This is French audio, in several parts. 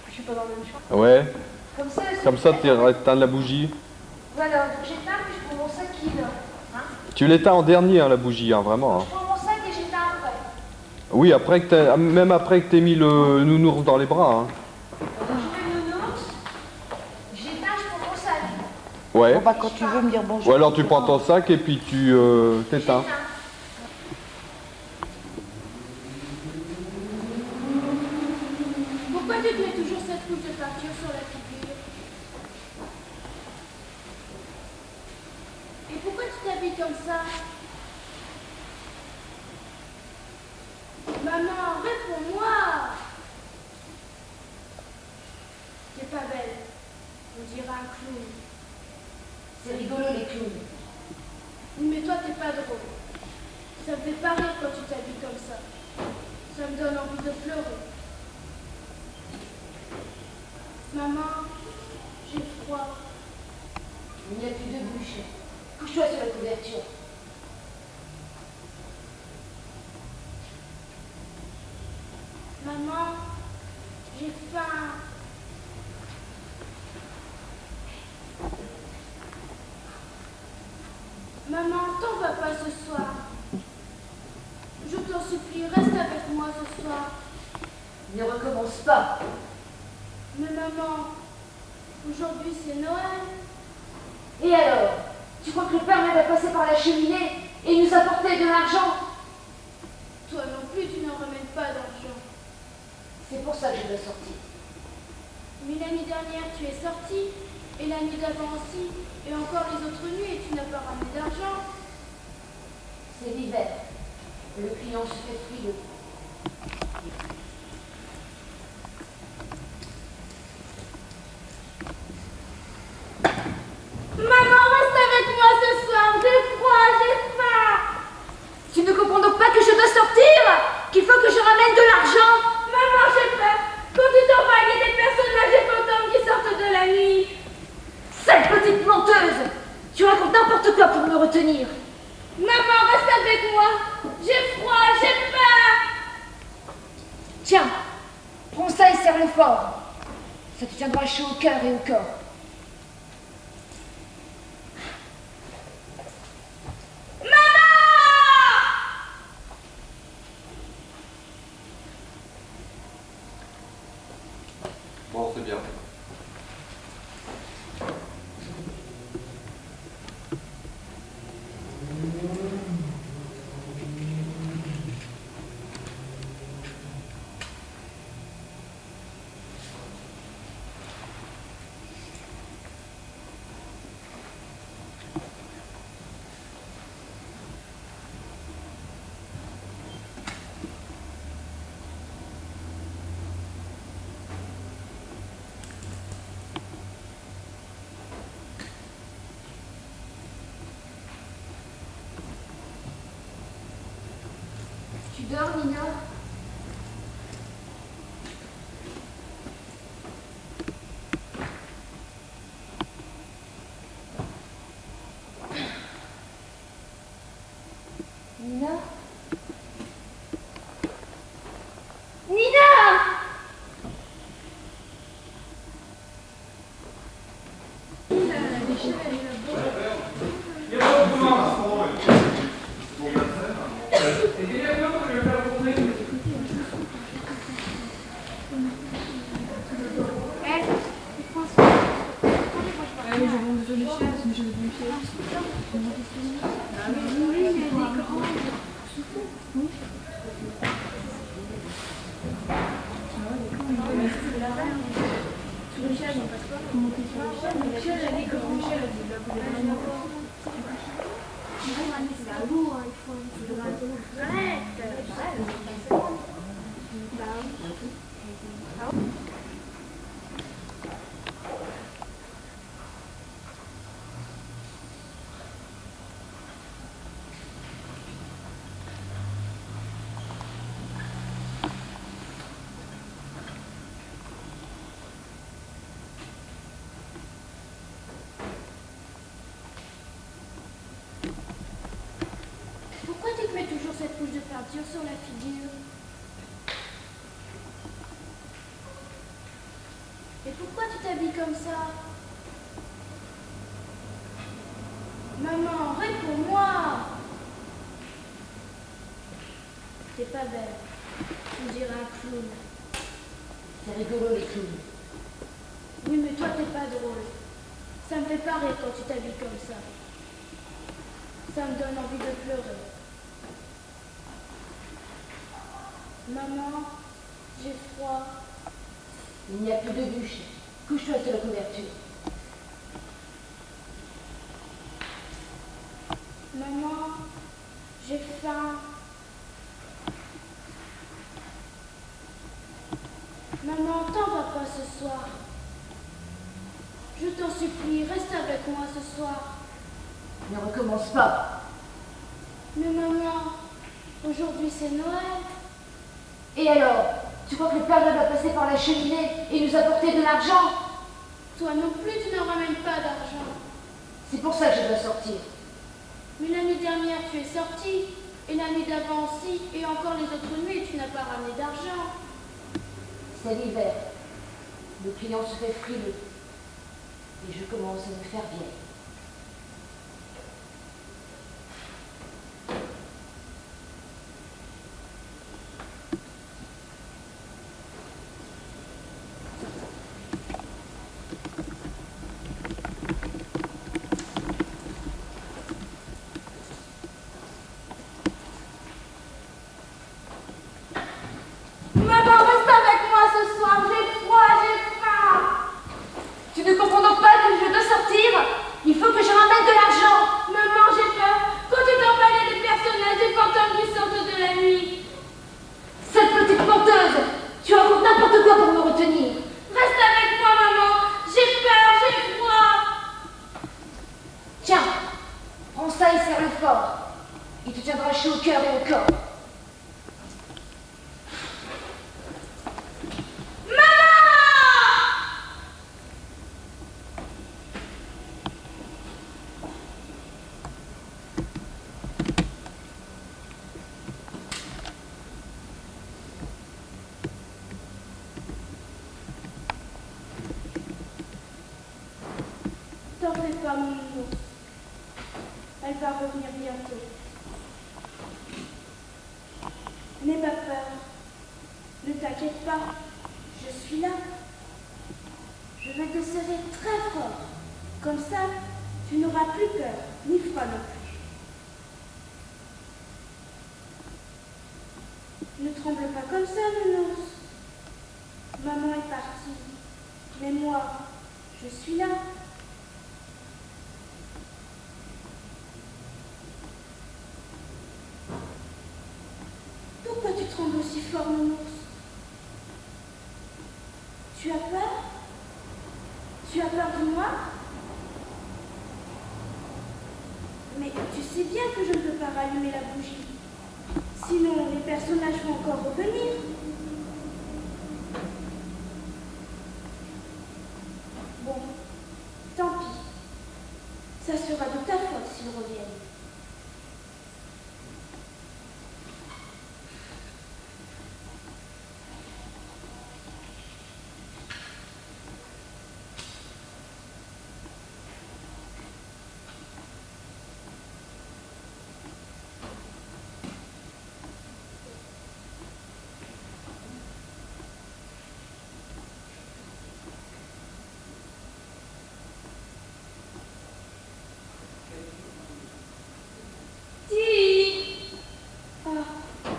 Je suis pas dans le même champ. Ouais. Comme ça, tu éteins la bougie. Voilà, j'éteins puis je prends mon sac qui est là. Hein? Tu l'éteins en dernier, hein, la bougie, hein, vraiment. Hein. Je prends mon sac et j'éteins après. Oui, même après que t'aies mis le nounours dans les bras. Hein. Je mets le nounours, j'éteins, je prends mon sac. Ouais. Bon, bah, quand tu veux me dire bonjour. Ou alors tu prends ton sac et puis tu t'éteins. Pourquoi tu te mets toujours cette couche de peinture sur la figure? Et pourquoi tu t'habilles comme ça? Maman, réponds-moi! T'es pas belle. On dirait un clown. C'est rigolo les clowns. Mais toi, t'es pas drôle. Ça me fait pas rire quand tu t'habilles comme ça. Ça me donne envie de pleurer. Maman, j'ai froid. Il n'y a plus de bouche. Couche-toi sur la couverture. Maman, j'ai faim. Maman, t'en vas pas ce soir. Je t'en supplie, reste avec moi ce soir. Ne recommence pas. Mais maman, aujourd'hui c'est Noël. Et alors? Tu crois que le Père va passer par la cheminée et nous apporter de l'argent? Toi non plus, tu n'en ramènes pas d'argent. C'est pour ça que je dois sortir. Mais l'année dernière, tu es sortie, et l'année d'avant aussi, et encore les autres nuits, et tu n'as pas ramené d'argent. C'est l'hiver. Le client se fait frileux. Maman, reste avec moi ce soir, j'ai froid, j'ai faim. Tu ne comprends donc pas que je dois sortir? Qu'il faut que je ramène de l'argent? Maman, j'ai peur. Quand tu t'en vas, il y a des personnages et fantômes qui sortent de la nuit. Sale petite menteuse! Tu racontes n'importe quoi pour me retenir. Maman, reste avec moi. J'ai froid, j'ai peur. Tiens, prends ça et serre-le fort. Ça te tiendra chaud au cœur et au corps. Bon, c'est bien. Tu dors, Nina? Nina? Nina! sur la figure. Et pourquoi tu t'habilles comme ça? Maman, réponds-moi! T'es pas belle. Tu dirais un clown. C'est rigolo les clowns. Oui, mais toi, t'es pas drôle. Ça me fait pas rire quand tu t'habilles comme ça. Ça me donne envie de pleurer. Maman, j'ai froid. Il n'y a plus de bûche. Couche-toi sur la couverture. Maman, j'ai faim. Maman, t'en vas pas ce soir. Je t'en supplie, reste avec moi ce soir. Ne recommence pas. Mais maman, aujourd'hui c'est Noël. Et alors, tu crois que le Père Noël va passer par la cheminée et nous apporter de l'argent? Toi non plus, tu ne ramènes pas d'argent. C'est pour ça que je dois sortir. Mais l'année dernière, tu es sortie. Et l'année d'avant aussi. Et encore les autres nuits, tu n'as pas ramené d'argent. C'est l'hiver. Le client se fait frileux. Et je commence à me faire vieille. Maman, reste avec moi ce soir. J'ai froid, j'ai faim. Tu ne comprends donc pas que je dois sortir? Il faut que je ramène de l'argent. Maman, j'ai peur. Quand tu t'emballais des personnages, des fantômes qui sortent de la nuit. Cette petite menteuse, tu racontes n'importe quoi pour me retenir. Reste avec moi, maman. J'ai peur, j'ai froid. Tiens, prends ça et serre-le fort. Il te tiendra chaud au cœur et au corps. T'en fais pas, mon nounou. Elle va revenir bientôt. N'aie pas peur. Ne t'inquiète pas. Je suis là. Je vais te serrer très fort. Comme ça, tu n'auras plus peur, ni froid non plus. Ne tremble pas comme ça, nounours. Maman est partie. Mais moi, je suis là. Pourquoi tu trembles aussi fort, nounours? Tu as peur? Tu as peur de moi? Mais tu sais bien que je ne peux pas rallumer la bougie. Sinon, les personnages vont encore revenir. Bon, tant pis. Ça sera de ta faute s'ils reviennent.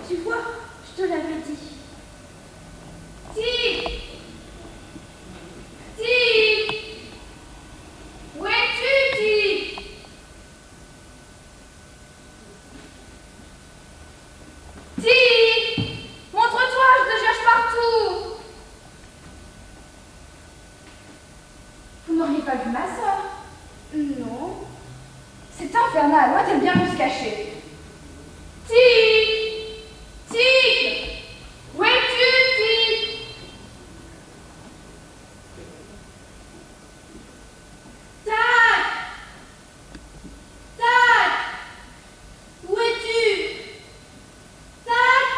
Tu vois, je te l'avais dit. Où es-tu, montre-toi, je te cherche partout. Vous n'auriez pas vu ma sœur? Non. C'est infernal, moi t'aimes bien nous se cacher. Où es-tu, Tac! Tac! Où es-tu? Tac!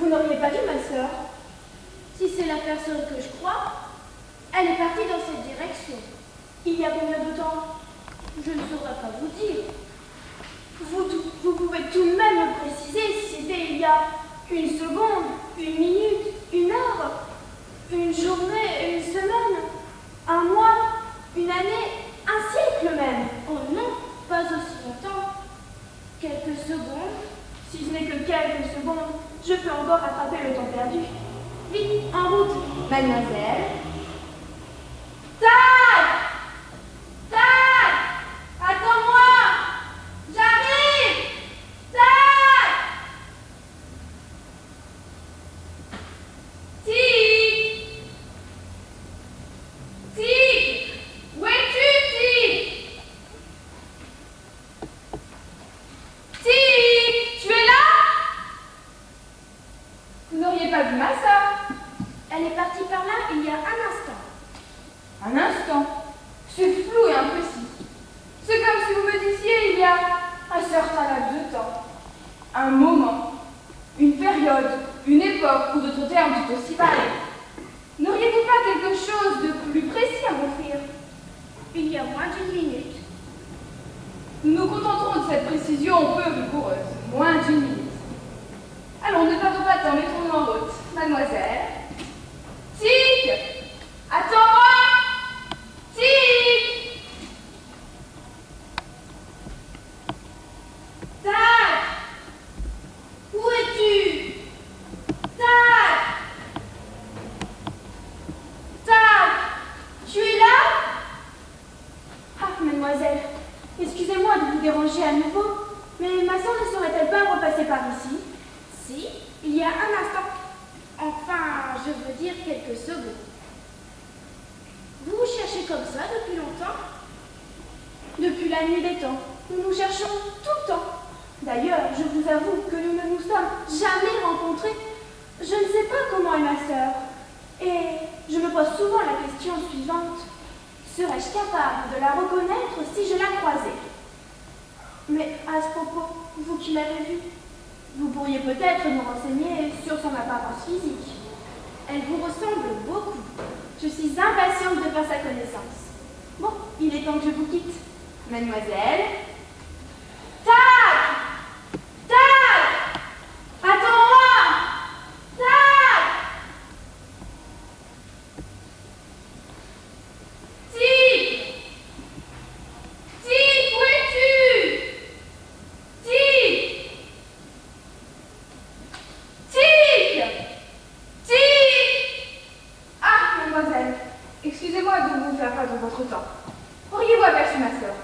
Vous n'auriez pas vu ma sœur? Si c'est la personne que je crois, elle est partie dans cette direction. Il y a combien de temps? Je ne saurais pas vous dire. Vous pouvez tout de même me préciser si c'était il y a une seconde, une minute, une heure, une journée, une semaine, un mois, une année, un siècle même. Oh non, pas aussi longtemps. Quelques secondes, si ce n'est que quelques secondes, je peux encore rattraper le temps perdu. Vite, en route, mademoiselle. Tac! Tac! Attends-moi! J'arrive! Tac! Tic! Tic! Où es-tu, Tic? Tic! Tu es là? Vous n'auriez pas vu ma sœur? Elle est partie par là il y a un instant. Un instant? C'est flou et imprécis. C'est comme si vous me disiez il y a un certain laps de temps, un moment, une période, une époque ou d'autres termes tout aussi variés. N'auriez-vous pas quelque chose de plus précis à m'offrir? Il y a moins d'une minute. Nous nous contenterons de cette précision peu rigoureuse. Moins d'une minute. Allons, ne perdons pas de temps, mettons-nous en route. Mademoiselle. Tic! Attends-moi! Tic! Tac! Où es-tu? Tac! Tac! Tu es là? Ah, mademoiselle, excusez-moi de vous déranger à nouveau, mais ma soeur ne saurait-elle pas repasser par ici? Si, il y a un instant. Enfin, je veux dire quelques secondes. Vous vous cherchez comme ça depuis longtemps? Depuis la nuit des temps, nous nous cherchons tout le temps. D'ailleurs, je vous avoue que nous ne nous sommes jamais rencontrés. Je ne sais pas comment est ma sœur. Et je me pose souvent la question suivante. Serais-je capable de la reconnaître si je la croisais? Mais à ce propos, vous qui l'avez vue, vous pourriez peut-être nous renseigner sur son apparence physique. Elle vous ressemble beaucoup. Je suis impatiente de faire sa connaissance. Bon, il est temps que je vous quitte. Mademoiselle. Tac! Tac! Attends-moi! Tac! Tic! Tic, où es-tu? Tic! Tic! Tic! Ah, mademoiselle, excusez-moi de vous faire perdre votre temps. Auriez-vous aperçu ma sœur?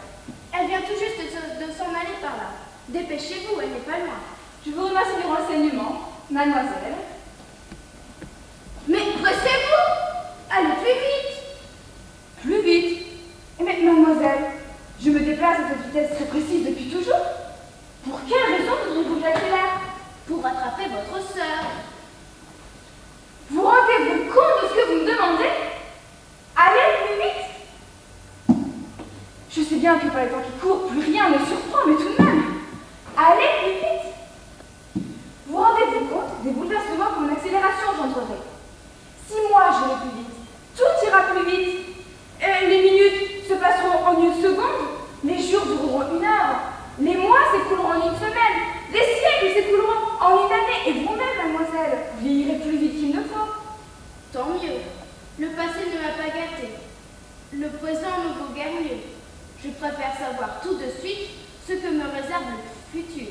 Elle vient tout juste de s'en aller par là. Dépêchez-vous, elle n'est pas loin. Je vous remercie du renseignement, mademoiselle. Mais pressez-vous! Allez plus vite! Plus vite? Mais mademoiselle, je me déplace à cette vitesse très précise depuis toujours. Pour quelle raison voudriez-vous l'accélérer? Pour rattraper votre sœur. Vous rendez-vous compte de ce que vous me demandez? Allez plus vite! Je sais bien que par les temps qui courent, plus rien ne surprend, mais tout de même, allez plus vite! Vous rendez-vous compte des bouleversements que mon accélération engendrerait? Si moi j'irai plus vite, tout ira plus vite. Les minutes se passeront en une seconde, les jours dureront une heure, les mois s'écouleront en une semaine, les siècles s'écouleront en une année, et vous-même, mademoiselle, vous vieillirez plus vite qu'il ne faut. Tant mieux. Le passé ne m'a pas gâté. Le présent ne vaut guère mieux. Je préfère savoir tout de suite ce que me réserve le futur.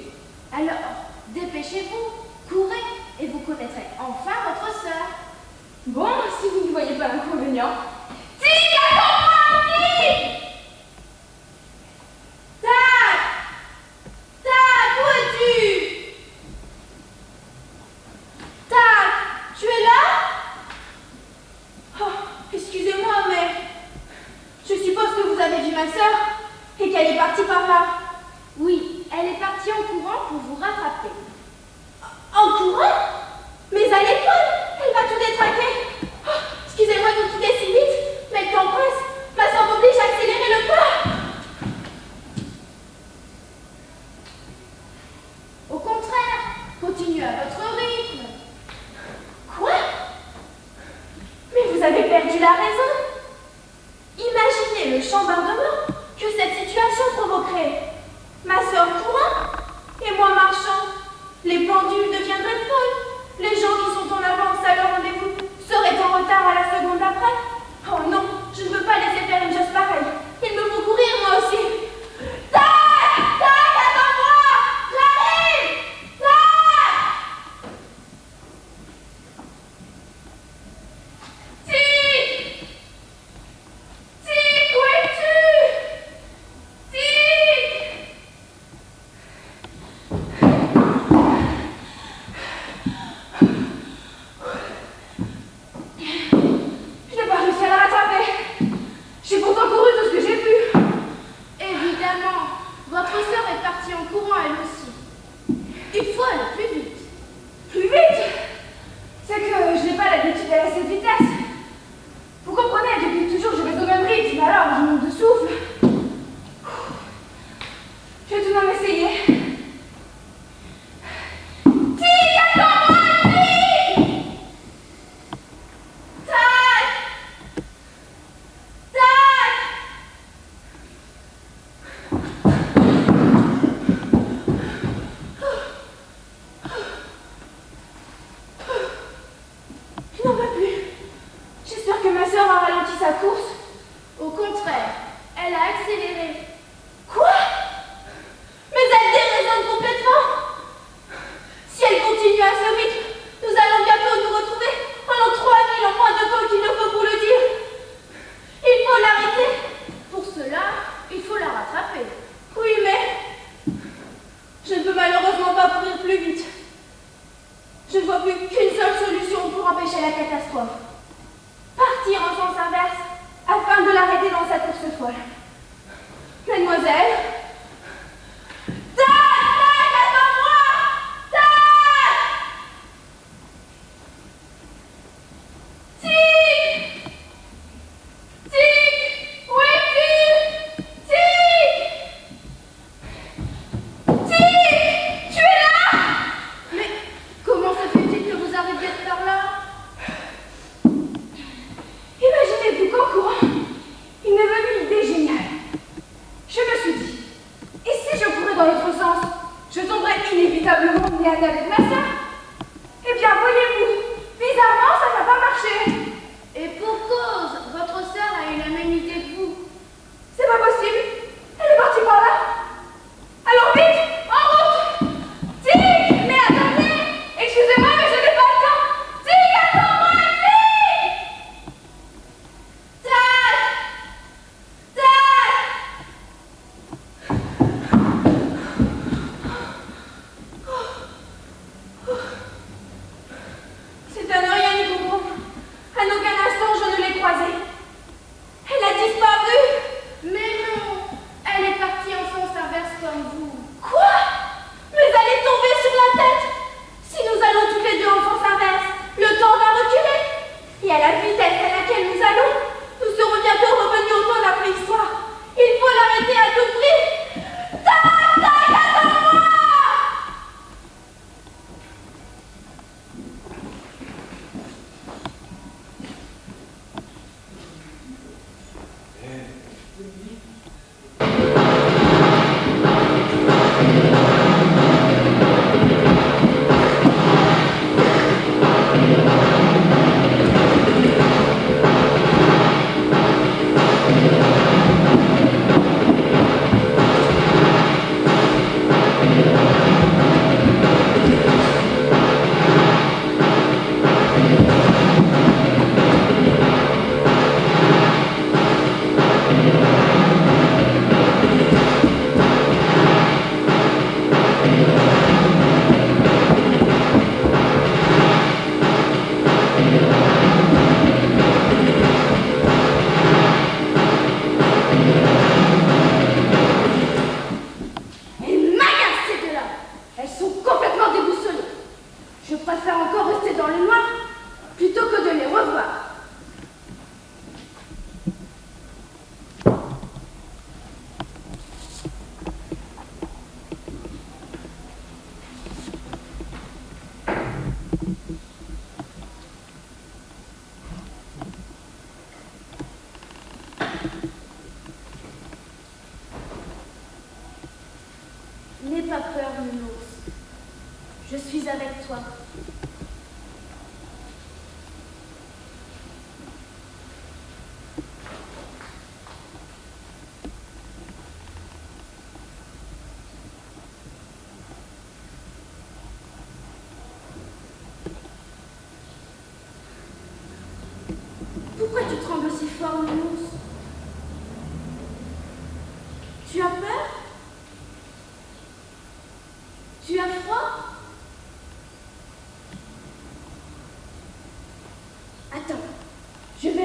Alors, dépêchez-vous, courez, et vous connaîtrez enfin votre sœur. Bon, si vous ne voyez pas l'inconvénient. Tic, attends-moi, Tic! Tac! Tac, où es-tu? Tac, tu es là? Oh, excusez-moi, mais je suppose que vous avez vu ma sœur et qu'elle est partie par là. Oui, elle est partie en courant pour vous rattraper. En courant? Mais à l'école, elle va tout détraquer. Oh, excusez-moi de vous quitter si vite, mais le temps presse. Ma sœur m'oblige à accélérer le pas. Au contraire, continuez à votre rythme. il a raison. Imaginez le chambardement que cette situation provoquerait. Ma sœur courant et moi marchant. Les pendules deviendraient folles. Les gens qui sont en avance à leur rendez-vous seraient en retard à la seconde après. Oh non, je ne peux pas laisser faire une chose pareille. Il me faut courir moi aussi. Tac! Tac! Attends-moi! J'arrive! Tac! Tic! Tic, où es-tu? Tic! Je n'ai pas réussi à la rattraper. J'ai pourtant couru tout ce que j'ai pu. Évidemment, votre sœur est partie en courant elle aussi. Il faut aller plus vite. Plus vite? C'est que je n'ai pas l'habitude d'aller à cette vitesse. Vous comprenez, depuis toujours je vais au même rythme, alors je manque de souffle. Je vais tout de même essayer. Tic, attends-moi, tic! Tac! Tac! Je n'en peux plus. J'espère que ma sœur a ralenti sa course. Au contraire, elle a accéléré. Quoi? Mais elle déraisonne complètement. Si elle continue à ce rythme, nous allons bientôt nous retrouver en l'an 3000 en moins de temps qu'il ne faut pour le dire. Il faut l'arrêter. Pour cela, il faut la rattraper. Oui, mais je ne peux malheureusement pas courir plus vite. Je ne vois plus qu'une seule solution pour empêcher la catastrophe. Partir en sens inverse afin de l'arrêter dans sa course folle. Mademoiselle, tac, tac, attends-moi, tac, tic, tic, où es-tu, tic, tic, tu es là? Mais comment se fait-il que vous arriviez par là? Imaginez-vous qu'en courant, il m'est venu une idée géniale. Je me suis dit, et si je courais dans l'autre sens, je tomberais inévitablement nez à nez avec ma sœur? Eh bien, voyez-vous, bizarrement, ça n'a pas marché. Et pour cause, votre sœur a eu la même idée que vous. C'est pas possible. Elle est partie par là. Alors vite, en route. Tic, mais attendez. Excusez-moi, mais je n'ai pas le temps. Tic, attends-moi, tic. Tac. Tac. C'est à ne rien y comprendre. À aucun instant je ne l'ai croisée. Elle a disparu. Mais non, elle est partie en sens inverse comme vous. Quoi? Mais elle est tombée sur la tête. Si nous allons toutes les deux en sens inverse, le temps va reculer. Et à la vitesse à laquelle nous allons, nous serons bientôt revenus au temps de la préhistoire. Il faut l'arrêter à tout prix. Tac, tac, attends-moi!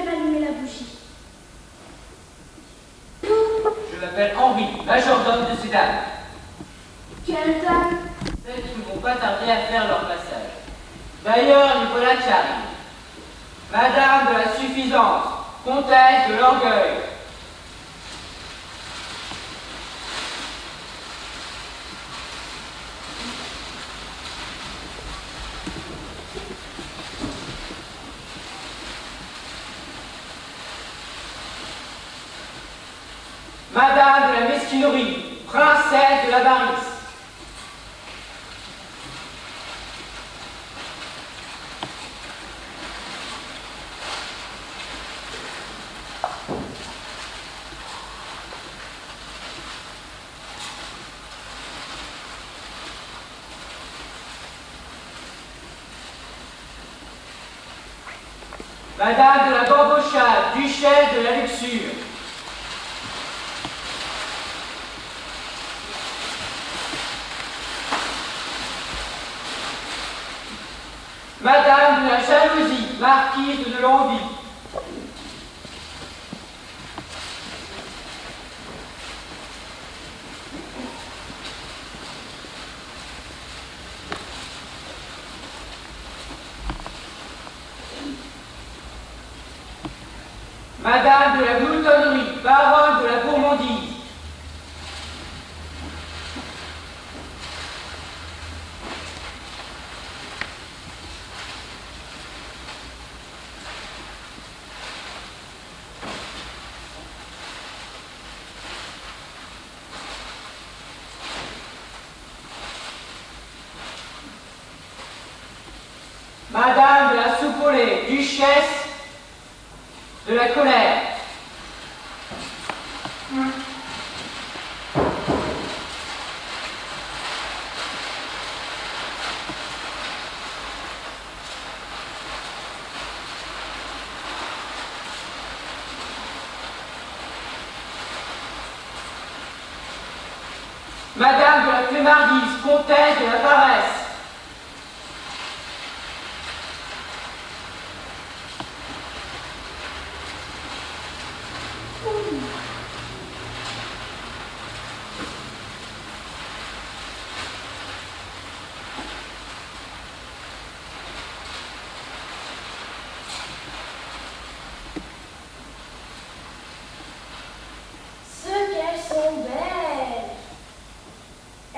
m'allumer la bougie. Je m'appelle Henri, majordome de ces dames. Quelle dame? Celles qui ne vont pas tarder à faire leur passage. D'ailleurs, les voilà qui arrivent. Madame de la suffisance, comtesse de l'orgueil. Madame de la mesquinerie, princesse de l'avarice. Madame de la bambochade, duchesse de la luxure. Madame de la jalousie, marquise de l'envie. Madame de la gloutonnerie, baronne de la gourmandise. Madame de la soupe au lait, duchesse de la colère. Madame de la flemmardise, comtesse de la paresse.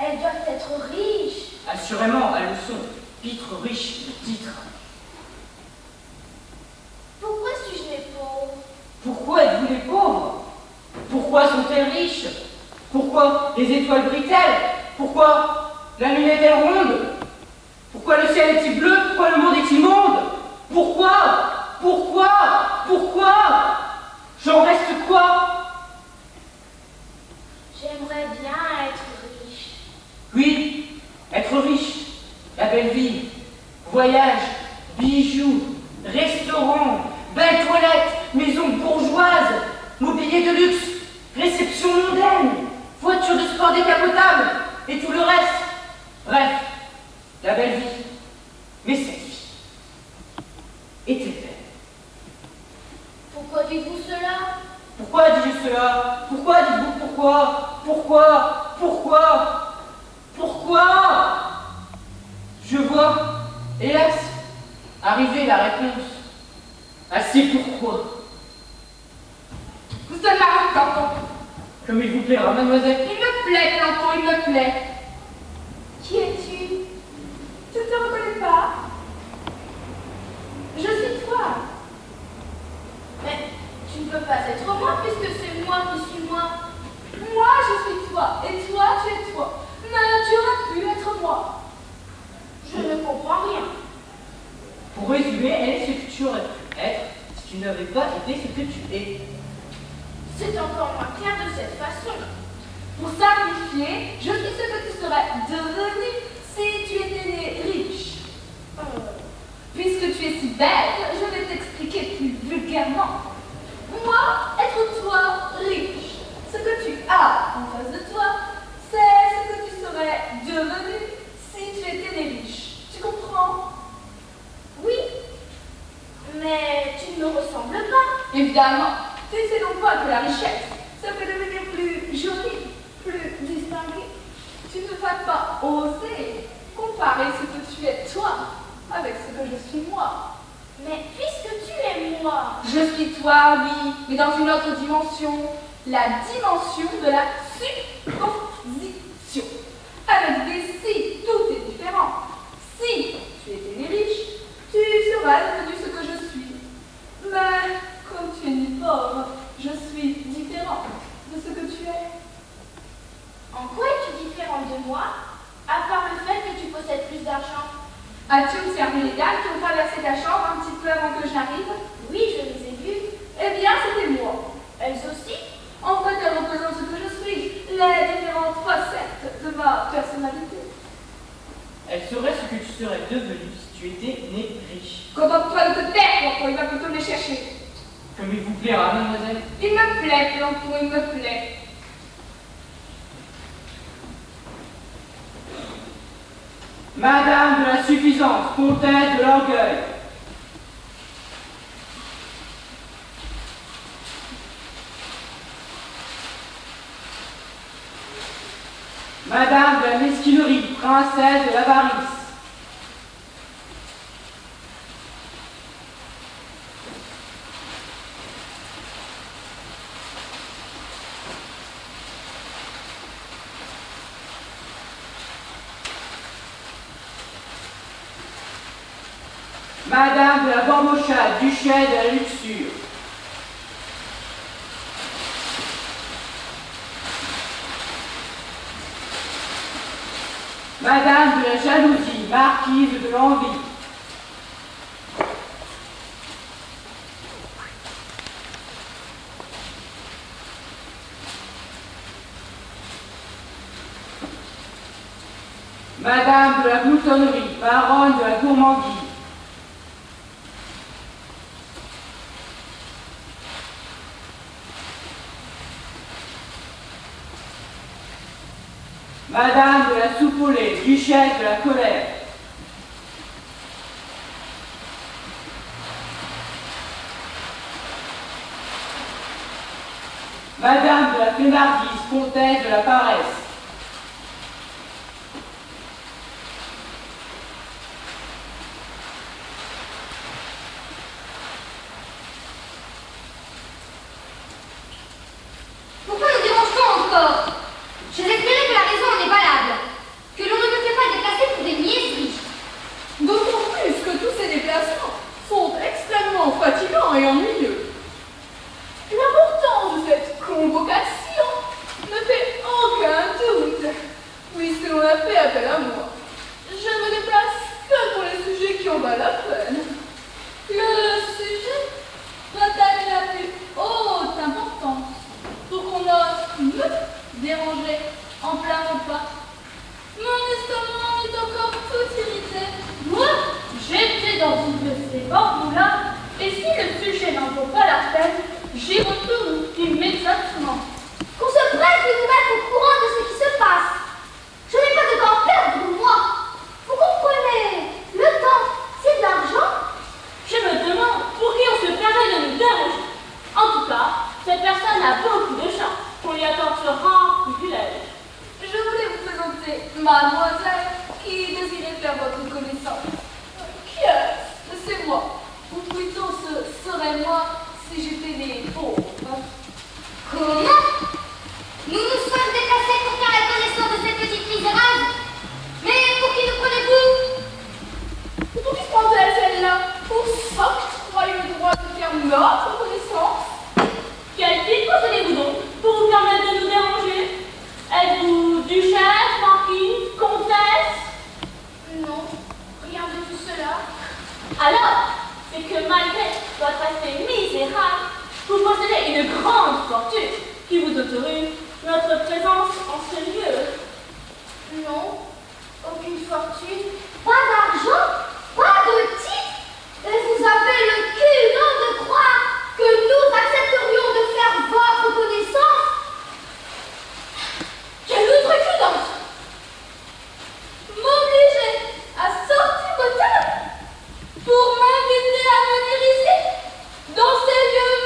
Elles doivent être riches. Assurément, elles le sont. Pitres riches de titres. Pourquoi suis-je né pauvre? Pourquoi êtes-vous les pauvres? Pourquoi sont-elles riches? Pourquoi les étoiles brillent-elles? Pourquoi la lune est-elle ronde? Pourquoi le ciel est-il bleu? Pourquoi le monde est immonde? Pourquoi? J'en reste quoi? J'aimerais bien être riche. Oui, être riche, la belle vie, voyage, bijoux, restaurants, belles toilettes, maisons bourgeoises, mobilier de luxe, réception mondaine, voiture de sport décapotable et tout le reste. Bref, la belle vie. Mais cette vie était belle. Pourquoi dites-vous cela? Pourquoi dis-je cela? Pourquoi dites-vous pourquoi? Pourquoi? Je vois, hélas, arriver la réponse. Assez pourquoi? Vous êtes là, Planton. Comme il vous plaira, mademoiselle. Il me plaît, Planton, il me plaît. Qui es-tu? Tu ne te reconnais pas? Je suis toi. Mais tu ne peux pas être moi puisque c'est moi qui suis moi. Moi, je suis toi, et toi, tu es toi. Mais tu aurais pu être moi. Je ne comprends rien. Pour résumer, elle est ce que tu aurais pu être si tu n'avais pas été ce que tu es. C'est encore moins clair de cette façon. Pour simplifier, je suis ce que tu serais devenu si tu étais né riche. Puisque tu es si belle, je vais t'expliquer plus vulgairement. Moi, être toi riche, ce que tu as en face de toi, c'est ce que tu serais devenu si tu étais né riche. Tu comprends? Oui, mais tu ne me ressembles pas. Évidemment, tu ne sais donc pas que la richesse, ça peut devenir plus jolie, plus distinguée. Tu ne vas pas oser comparer ce que tu es toi avec ce que je suis moi. Mais puisque tu es moi, Je suis toi, oui, mais dans une autre dimension, la dimension de la supposition. Avec des si, tout est différent. Si tu étais né riche, tu serais devenu ce que je suis. Mais comme tu es né pauvre, je suis différente de ce que tu es. en quoi es-tu différente de moi, à part le fait que tu possèdes plus d'argent? As-tu observé les dames qui ont traversé ta chambre un petit peu avant que j'arrive? Oui, je les ai vues. Eh bien, c'était moi. Elles aussi? En fait, elles représentent ce que je suis, les différentes facettes de ma personnalité. Elle saurait ce que tu serais devenu si tu étais né riche. Contente-toi de te taire, Planton, il va plutôt les chercher. Comme il vous plaira, mademoiselle. Il me plaît, Planton, il me plaît. Madame de la suffisance, comtesse de l'orgueil. Madame de la mesquinerie, princesse de l'avarice. Madame de la Borbochade, duchesse de la luxure. Madame de la jalousie, marquise de l'envie. Madame de la gloutonnerie, baronne de la gourmandise. Madame de la soupe au lait, duchesse de la colère. Madame de la flemmardise, comtesse de la paresse. Pourquoi nous dérange-t-on encore? J'ai espéré que la raison en est valable, que l'on ne me fait pas déplacer pour des niaiseries. D'autant plus que tous ces déplacements sont extrêmement fatigants et ennuyeux. L'importance de cette convocation ne fait aucun doute, puisque l'on a fait appel à moi. Je ne me déplace que pour les sujets qui en valent la peine. Le sujet doit-elle la plus haute importance pour qu'on ose me déranger en plein repas? Mon estomac est encore tout irrité. Moi, j'étais dans une de ces bambous-là, et si le sujet n'en vaut pas la peine, j'y retourne immédiatement. Qu'on se presse de nous mettre au courant de ce qui se passe. Je n'ai pas de temps à perdre, moi. Vous comprenez? Le temps, c'est de l'argent. Je me demande pour qui on se plairait de nous déranger. En tout cas, cette personne a beaucoup de chance. On lui accorde ce rare privilège. Je voulais vous présenter mademoiselle qui désirait faire votre connaissance. Qui est-ce? C'est moi. Ou plutôt ce serait moi si j'étais né pauvre. Comment? Nous nous sommes déplacés pour faire la connaissance de cette petite misérable. Mais pour qui nous prenez-vous? Pour qui se prend-elle celle-là? Pour s'octroyer le droit de faire notre connaissance? Quel titre possédez-vous donc pour vous permettre de nous déranger? Êtes-vous duchesse, marquise, comtesse? Non, rien de tout cela. Alors, c'est que malgré votre aspect misérable, vous possédez une grande fortune qui vous autorise notre présence en ce lieu. Non, aucune fortune, pas d'argent, pas de titre. Et vous avez le culot de croire que nous accepterions de faire votre connaissance? Quelle outrecuidance! M'obliger à sortir de table pour m'inviter à venir ici, dans ces lieux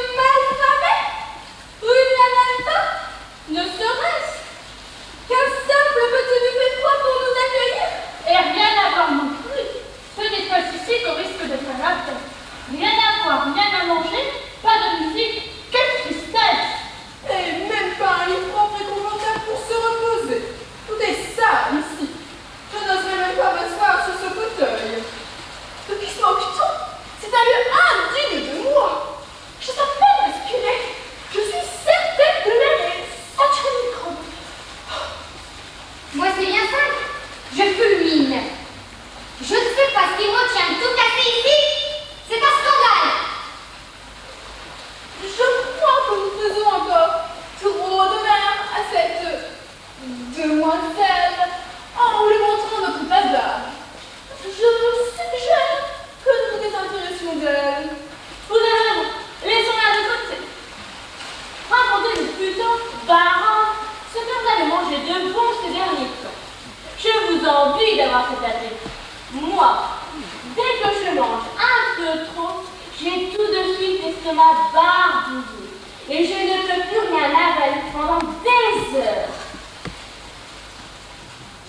l'estomac barbouillé. Et je ne peux plus rien avaler pendant des heures.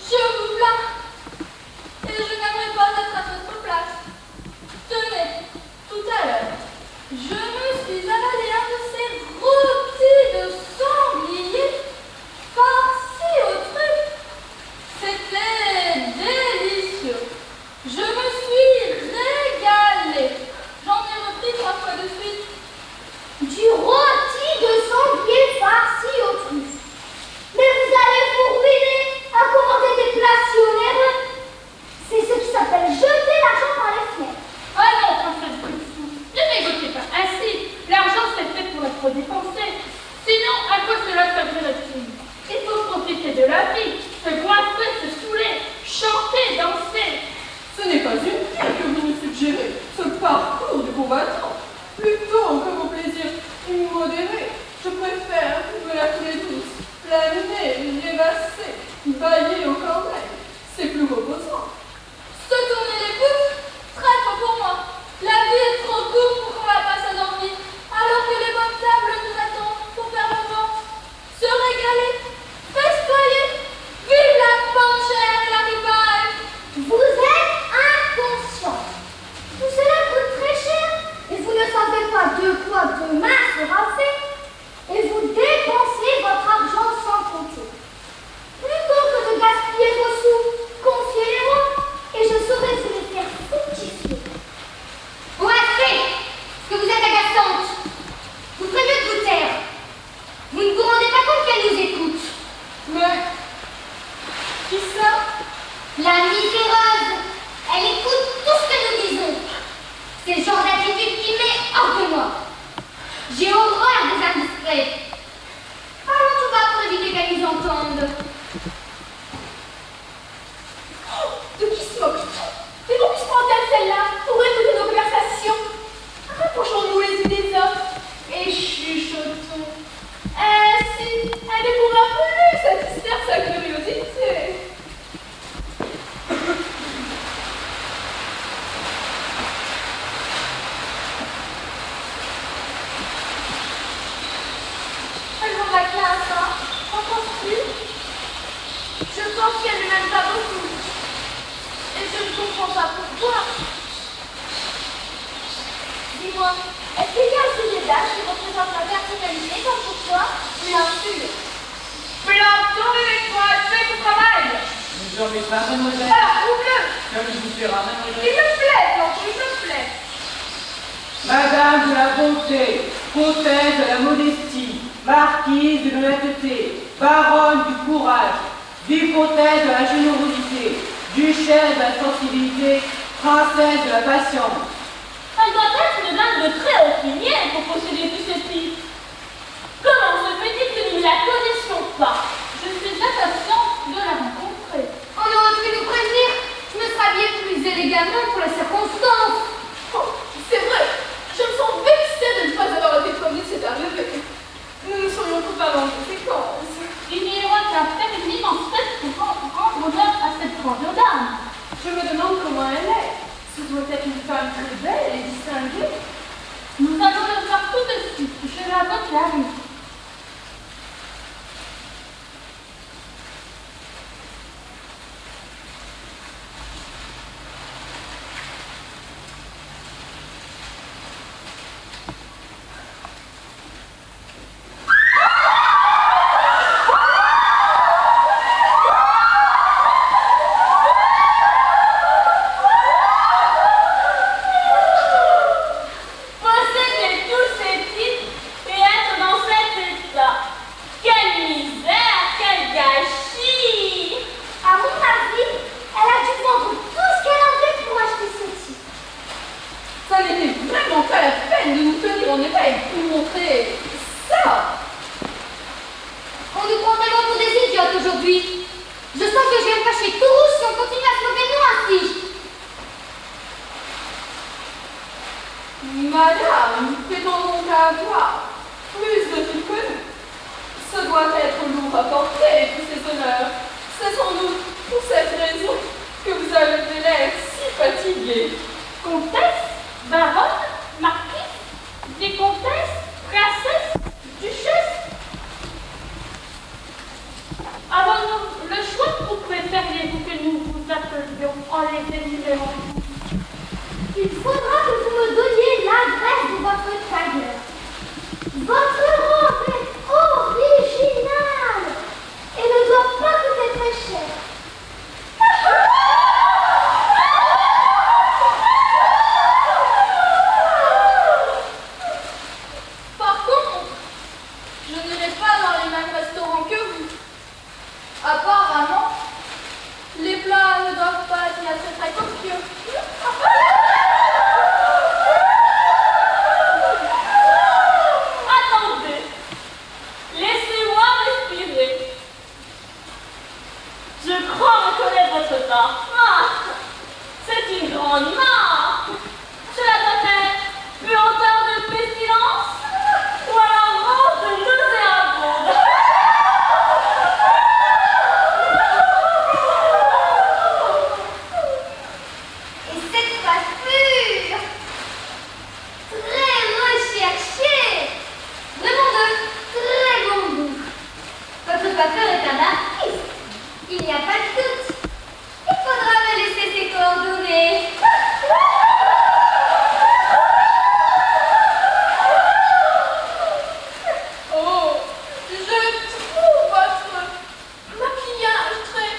Je vous plains. Et je n'aimerais pas être à votre place. Tenez, tout à l'heure, je me suis avalé un de ces rôtis de sanglier farcis au truc. C'était délicieux. Je me suis régalée. J'en ai repris 3 fois de suite. Du rôti de sanglier farci aux truffes. Mais vous allez vous ruiner à commander des plats si onéreux. C'est ce qui s'appelle jeter l'argent par les fenêtres. Ah non, princesse Brixou, ne négociez pas ainsi. L'argent, c'est fait pour être dépensé. Sinon, à quoi cela servirait-il? Il faut profiter de la vie, se goinfrer, se saouler, chanter, danser. Ce n'est pas une pierre que vous nous suggérez, ce parcours du combattant. Plutôt que vos plaisirs immodérés, je préfère me la couler douce, planer, rêvasser, bailler aux corneilles. C'est plus reposant. Se tourner les pouces, très peu pour moi. La vie est trop courte pour qu'on la passe à dormir, alors que les bonnes tables nous attendent pour faire le vent. Se régaler, festoyer, vive la panchère et la ripaille. Vous êtes inconscient. Tout cela coûte très cher et vous ne savez pas de quoi demain sera fait. Et vous dépensez votre argent sans compter. Plutôt que de gaspiller vos sous, confiez-les-moi et je saurai vous les faire fructifier. Bon, assez, que vous êtes agaçante. Vous ferez mieux de vous taire. Vous ne vous rendez pas compte qu'elle nous écoute. Mais, qui ça? La miséreuse, elle écoute tout ce que nous disons. C'est le genre d'attitude qui met hors de moi. J'ai horreur des indiscrets. Parlons tout bas pour éviter qu'elle nous entende. De qui se moque-t-on? Et pourquoi se prend-elle celle-là pour écouter nos conversations? Rapprochons-nous les unes des autres et chuchotons. Ainsi, elle ne pourra plus satisfaire sa curiosité. Elle vaut la classe, hein? Qu'en penses-tu? Je pense qu'elle ne m'aime pas beaucoup. Et je ne comprends pas pourquoi. Dis-moi, est-ce qu'il y a un sujet d'âge qui représente ma personnalité comme pour toi? Bien sûr. Plantons les étoiles, fais ton travail. Ne dormez pas, mademoiselle. Alors, ouvre-le. Comme il vous plaira, Il mademoiselle. me plaît, Planton, il me plaît. Madame de la bonté, comtesse de la modestie, marquise de l'honnêteté, baronne du courage, vicomtesse de la générosité, duchesse de la sensibilité, princesse de la patience. Elle doit être une dame de très haute lignée pour posséder tous ces titres. Comment se fait-il que nous ne la connaissions pas? Je suis impatiente de la rencontrer. On aurait pu nous prévenir. Je me serais habillée plus élégamment pour les circonstances. Oh, c'est vrai. Je me sens vexée de ne pas avoir été prévenue de cette arrivée. Nous nous serions coupables en conséquence. Il n'y aura qu'à faire une immense fête pour rendre honneur à cette grande dame. Je me demande comment elle est. Ce doit être une femme très belle et distinguée. Nous allons le faire tout de suite. Je la vois qui arrive. Posséder tous ces titres et être dans cet état. Quelle misère, quel gâchis! À mon avis, elle a dû vendre tout ce qu'elle avait pour acheter ce titre. Ça n'était vraiment pas la peine de nous tenir en éveil pour montrer ça. On nous prend vraiment pour des idiotes aujourd'hui. Je sens que je vais me fâcher tout rouge si on continue à se moquer de nous ainsi. Madame, fait-on donc avoir plus de filles que nous? Ce doit être lourd à porter, tous ces honneurs. C'est sans doute pour cette raison que vous avez l'air si fatigué. Comtesse, baronne, marquise, vicomtesse. votre tailleur. Votre robe est originale et ne doit pas coûter très cher. Par contre, je n'irai pas dans les mêmes restaurants que vous. Apparemment, les plats ne doivent pas être très copieux. Attendez, laissez-moi respirer. Je crois reconnaître votre marque. C'est une grande marque. Cela doit être puanteur de pestilence ou alors rose de nauséabonde. Et cette pâte pure, très recherchée, vraiment de très bon goût. Votre coiffeur est un artiste, il n'y a pas de doute. Il faudra me laisser ses coordonnées. Oh, je trouve votre maquillage très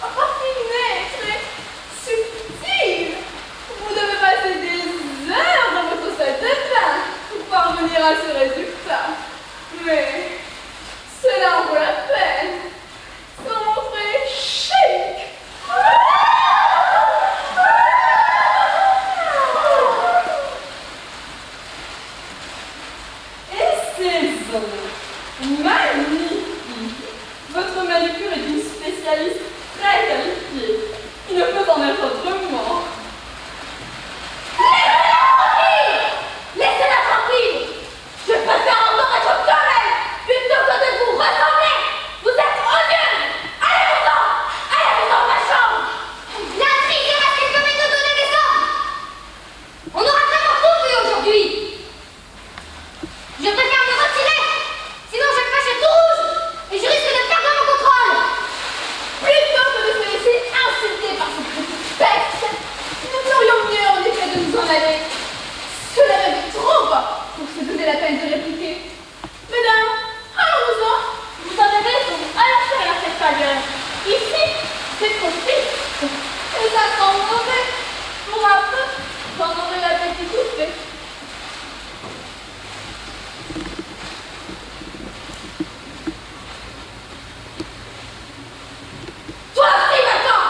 raffiné, très subtil. Vous devez passer des heures dans votre salle de bain pour parvenir à ce résultat. Mais cela en vaut la peine. Sans montrer chic. Et ces ongles, magnifiques. Votre manucure est d'une spécialiste très qualifiée. Il ne peut en être autrement. Laissez-la tranquille. Je préfère encore être collègue plutôt que de vous ressembler. Vous êtes odieux. Allez-vous-en. Allez-vous-en de ma chambre. L'intrigue est restée comme une donner des ordres. On aura vraiment tout vu aujourd'hui. Je préfère me retirer. Sinon je vais passer tout rouge et je risque de perdre mon contrôle. Plutôt que de se laisser insulter par cette petite peste, nous ferions mieux en effet de nous en aller. Cela m'aime trop pour se donner la peine de répliquer. Mesdames, allons-en. Vous avez raison, allons faire la fête ailleurs. Ici, c'est trop triste. Et ça sent mauvais. Pour un peu, j'en aurai l'appétit coupé. Toi aussi maintenant.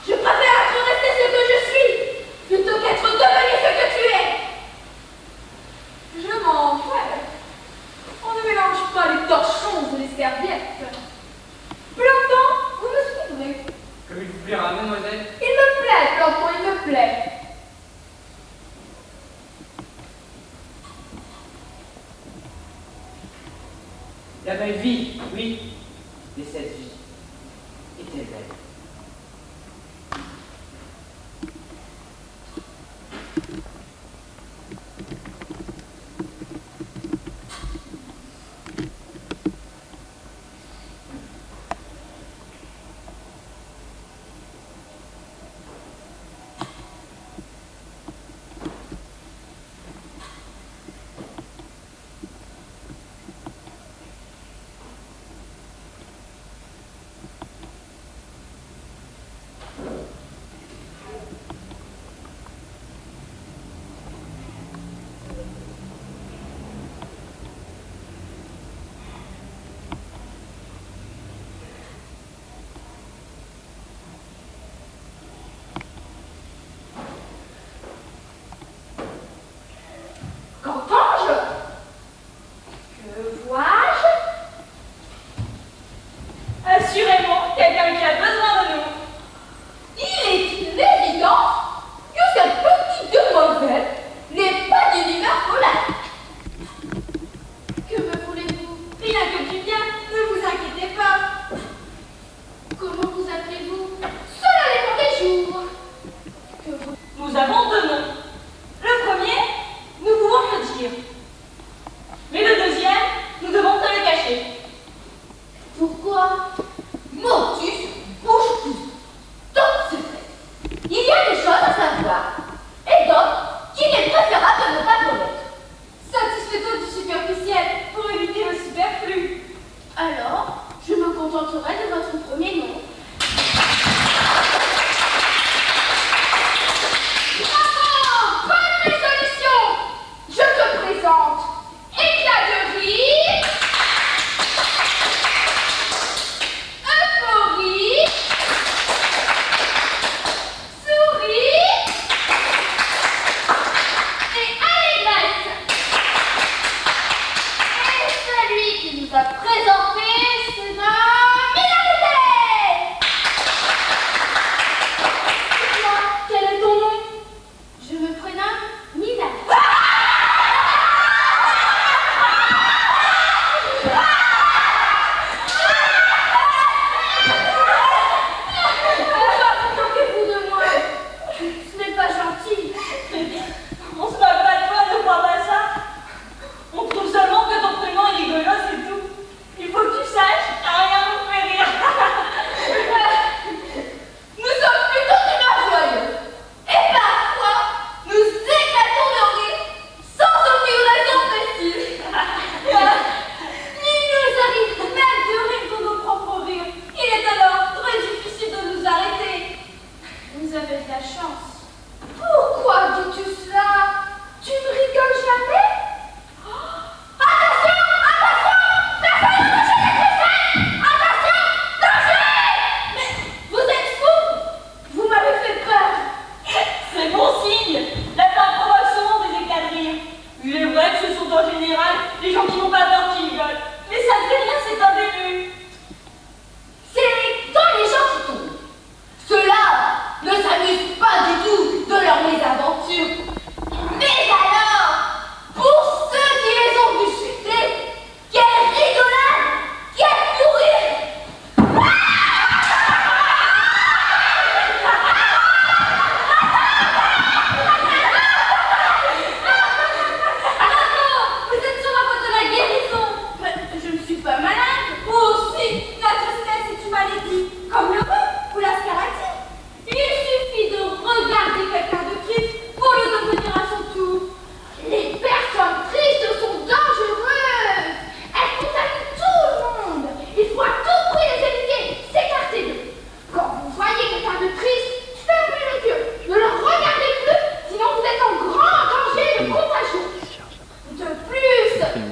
Je préfère être resté ce que je suis plutôt qu'être devenu ce que tu es. Je m'en vais. On ne mélange pas les torchons et les serviettes. Planton, vous me suivrez. Comme il vous plaira, mademoiselle. Il me plaît, Planton, il me plaît. La belle vie, oui, mais cette vie était belle.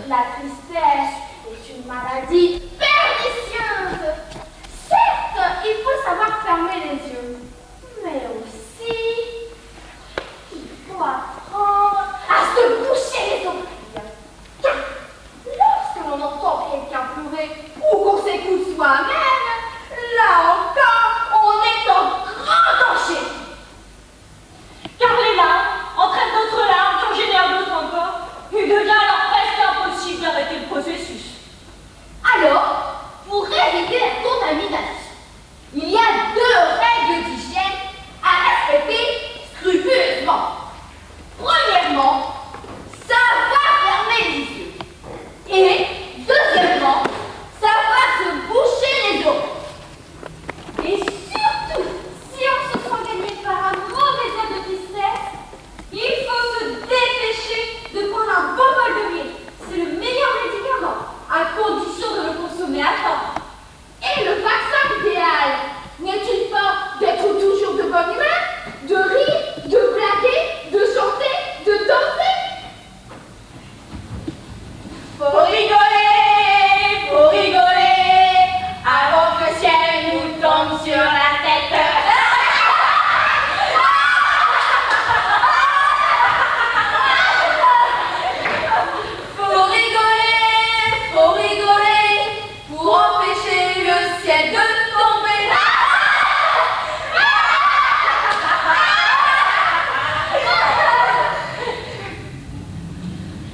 La tristesse est une maladie pernicieuse. Certes, il faut savoir fermer les yeux, mais aussi, il faut apprendre à se boucher les oreilles. Car lorsque l'on entend quelqu'un pleurer ou qu'on s'écoute soi-même, là encore, on est en grand danger. Car les larmes entraînent d'autres larmes qui en génèrent d'autres encore. Il devient alors presque impossible d'arrêter le processus. Alors, pour éviter la contamination, il y a 2 règles d'hygiène à respecter scrupuleusement. Premièrement, savoir fermer les yeux. Et deuxièmement, savoir se boucher les oreilles. Et surtout, si on se sent gagné par un mauvais état de tristesse, il faut se dépêcher de prendre un bon bol de miel. C'est le meilleur médicament, à condition de le consommer à temps. Et le vaccin idéal, n'est-il pas d'être toujours de bonne humeur, de rire, de blaguer, de chanter, de danser? Faut rigoler, avant que le ciel nous tombe sur la tête. Faut rigoler, pour empêcher le ciel de tomber.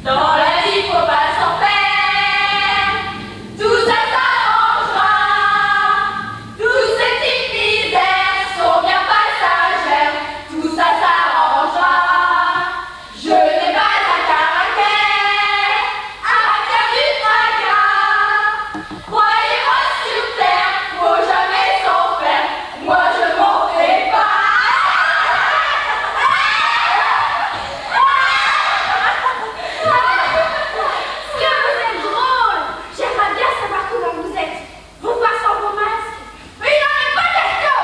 Dans la vie, faut pas s'en faire. Tout ça s'arrangera. Toutes ces petites misères sont bien passagères. Tout ça s'arrangera. Je n'ai pas un caractère du tracas. Croyez-moi sur terre, faut jamais s'en faire. Moi je m'en fais pas. Que vous êtes drôle! J'aimerais bien savoir comment vous êtes. Vous voir sans vos masques. Mais il n'en est pas question!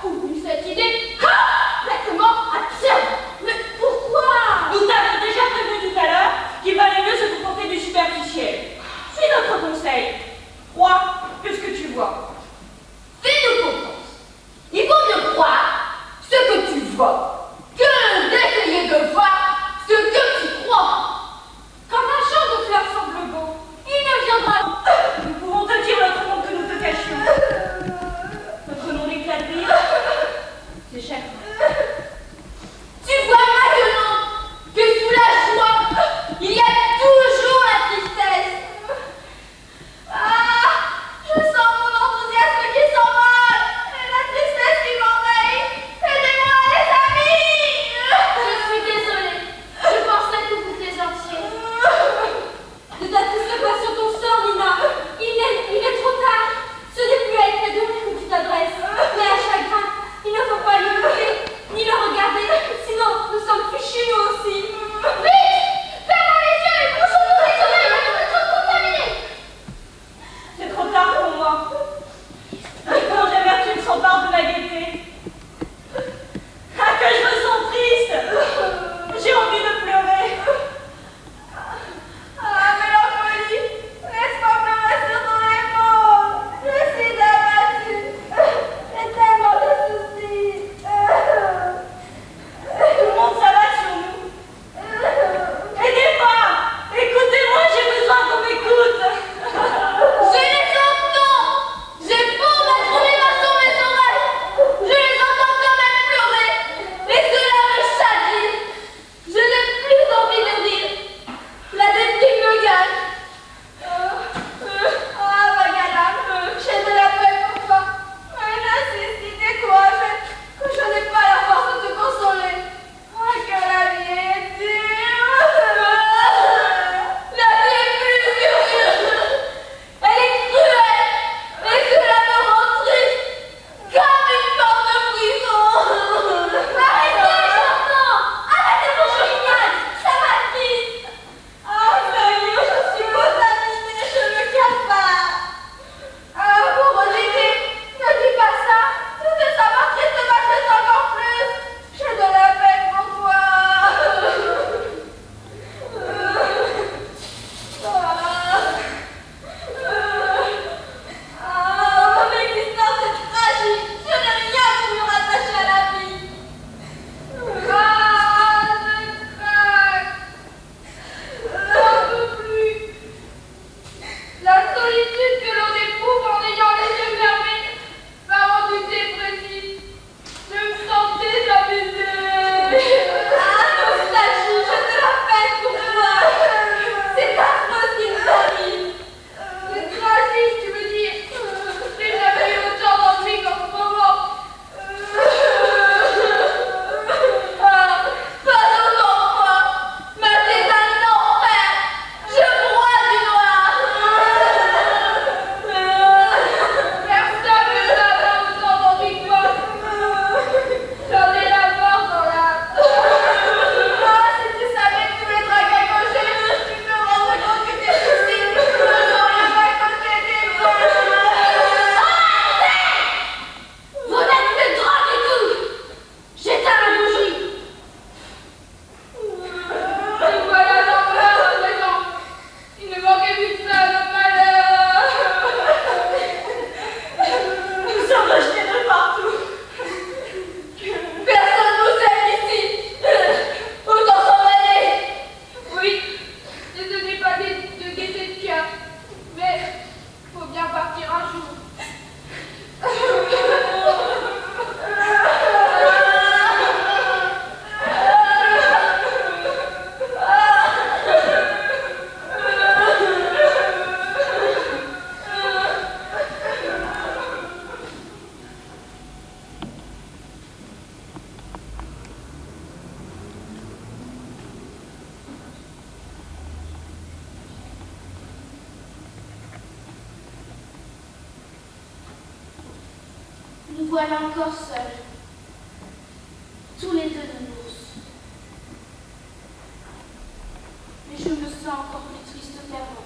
Oublie cette idée complètement absurde! Mais pourquoi? Nous t'avons déjà prévenu tout à l'heure qu'il valait mieux se contenter du superficiel. Suis notre conseil. Crois que ce que tu vois. Fais-nous confiance. Il vaut mieux croire ce que tu vois que d'essayer de voir ce que tu crois. Comme un champ de fleurs semble beau, il ne viendra. Nous pouvons te dire notre nom que nous te cachions. Notre nom d'éclat de rire, c'est chacun. Tu vois maintenant que sous la joie, il y a toujours la tristesse. Ah, je sens mon enthousiasme qui s'envole et la tristesse qui m'envahit. Aidez-moi les amis! Je suis désolée. Je pensais que vous plaisantez. Ne t'attriste pas sur ton sort, Nina. Il est trop tard. Ce n'est plus à Éclat de rire que tu t'adresses, mais à chagrin. Il ne faut pas l'écouter, ni le regarder, sinon nous sommes fichus nous aussi. Vite! Fermons les yeux et bouchons-nous les oreilles avant d'être contaminés! C'est trop tard pour moi. Les contes d'amertume s'emparent de ma gaieté. Ah, que je me sens triste. J'ai envie de pleurer. Ah, mélancolie! Laisse-moi pleurer sur ton épaule! Je suis abattue! J'ai tellement de soucis! Tout le monde s'abat sur nous. voilà encore seuls, tous les deux de l'ours. Mais je me sens encore plus triste qu'avant.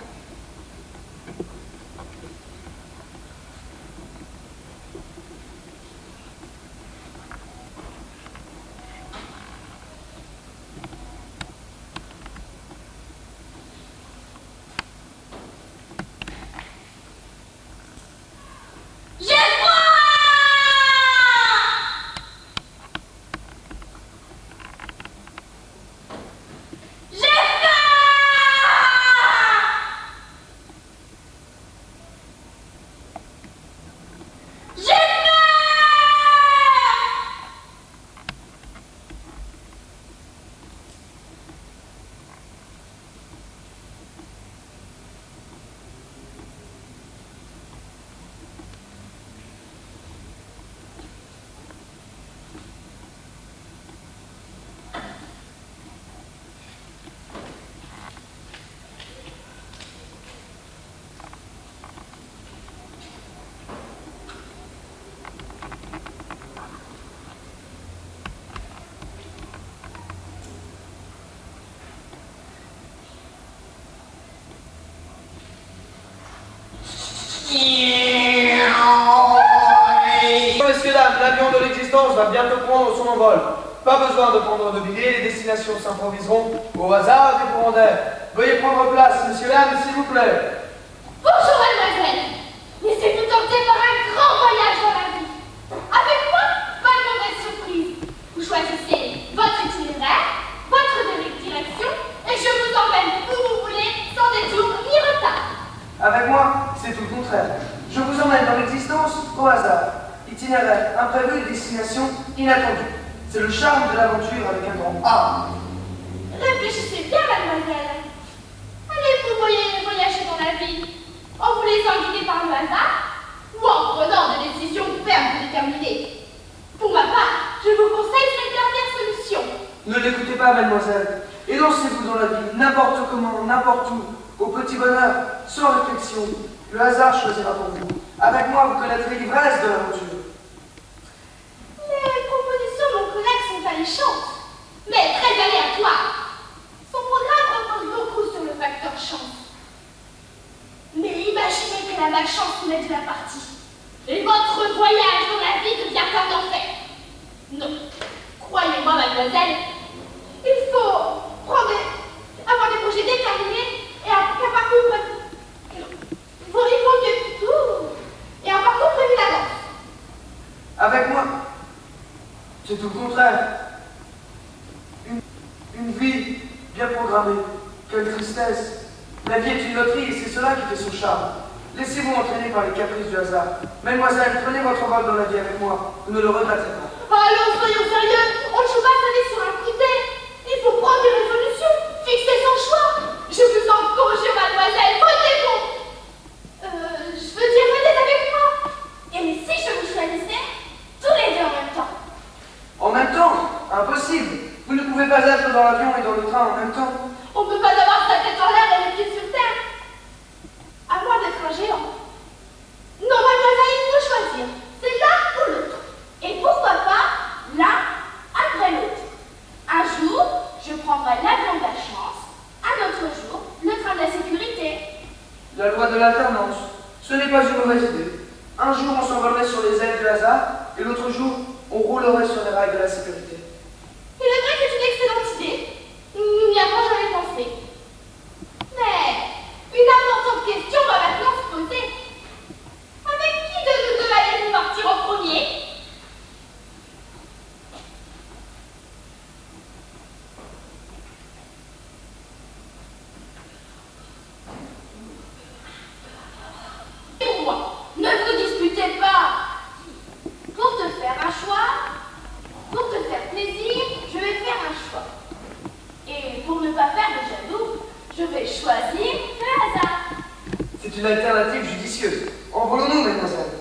Messieurs, dames, l'avion de l'existence va bientôt prendre son envol. Pas besoin de prendre de billets, les destinations s'improviseront au hasard des courants d'air. Veuillez prendre place, messieurs, dames, s'il vous plaît. Bonjour, mademoiselle. Laissez-vous tenter par un grand voyage dans la vie. Avec moi, pas de mauvaise surprise. Vous choisissez votre itinéraire, votre direction, et je vous emmène où vous voulez, sans détour ni retard. Avec moi, c'est tout le contraire. Je vous emmène dans l'existence au hasard. Itinéraire imprévu et destination inattendue. C'est le charme de l'aventure avec un grand A. Réfléchissez bien, mademoiselle. Allez-vous voyager dans la vie en vous laissant guider par le hasard ou en prenant des décisions fermes et déterminées? Pour ma part, je vous conseille cette dernière solution. Ne l'écoutez pas, mademoiselle, et lancez-vous dans la vie, n'importe comment, n'importe où, au petit bonheur, sans réflexion. Le hasard choisira pour vous. Avec moi, vous connaîtrez l'ivresse de l'aventure. Les propositions de mon collègue sont alléchantes, mais très aléatoires. Son programme repose beaucoup sur le facteur chance. Mais imaginez que la malchance vous mette de la partie, et votre voyage dans la vie devient un enfer. Non, croyez-moi, mademoiselle, il faut avoir des projets déterminés et un parcours prévu. Il vaut mieux tout et un parcours prévu d'avance. Avec moi, c'est tout le contraire. Une vie bien programmée. Quelle tristesse. La vie est une loterie et c'est cela qui fait son charme. Laissez-vous entraîner par les caprices du hasard. Mademoiselle, prenez votre vol dans la vie avec moi. Vous ne le regretterez pas. Allons, soyons sérieux. On ne joue pas sa vie sur un coup de dé. Il faut prendre des résolutions, fixer son choix. Je vous en conjure, mademoiselle, votez bon. Je veux dire, venez avec moi. Et si je vous choisissais tous les deux en même temps? En même temps? Impossible. Vous ne pouvez pas être dans l'avion et dans le train en même temps. On ne peut pas avoir sa tête en l'air et les pieds sur terre. À moins d'être un géant. Non, mademoiselle, il faut choisir. C'est l'un ou l'autre. Et pourquoi pas l'un après l'autre? Un jour, je prendrai l'avion de la chance, un autre jour, le train de la sécurité. La loi de l'alternance. Ce n'est pas une mauvaise idée. Un jour, on s'envolerait sur les ailes du hasard et l'autre jour, on roulerait sur les rails de la sécurité. Il est vrai que c'est une excellente idée. Nous n'y avons jamais pensé. Mais une importante question va maintenant se poser. Avec qui de nous deux allez-vous partir en premier? Pour moi, ne vous disputez pas. Pour te faire un choix, pour te faire plaisir, je vais faire un choix. Et pour ne pas faire de jaloux, je vais choisir le hasard. C'est une alternative judicieuse. Envolons-nous, mademoiselle.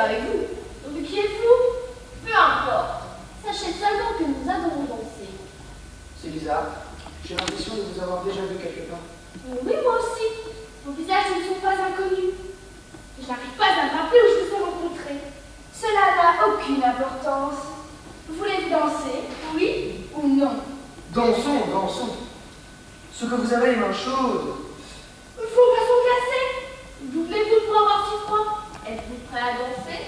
bien avec vous. Donc qui êtes-vous? Peu importe. Sachez seulement que nous adorons danser. C'est bizarre. J'ai l'impression de vous avoir déjà vu quelque part. Oui, moi aussi. Vos visages ne sont pas inconnus. Je n'arrive pas à me rappeler où je vous ai rencontré. Cela n'a aucune importance. Voulez-vous danser? Oui ou non? Dansons, dansons. Ce que vous avez les mains chaudes. Vos mains sont glacées. Doublez-vous pour avoir si froid. Êtes-vous prêt à danser?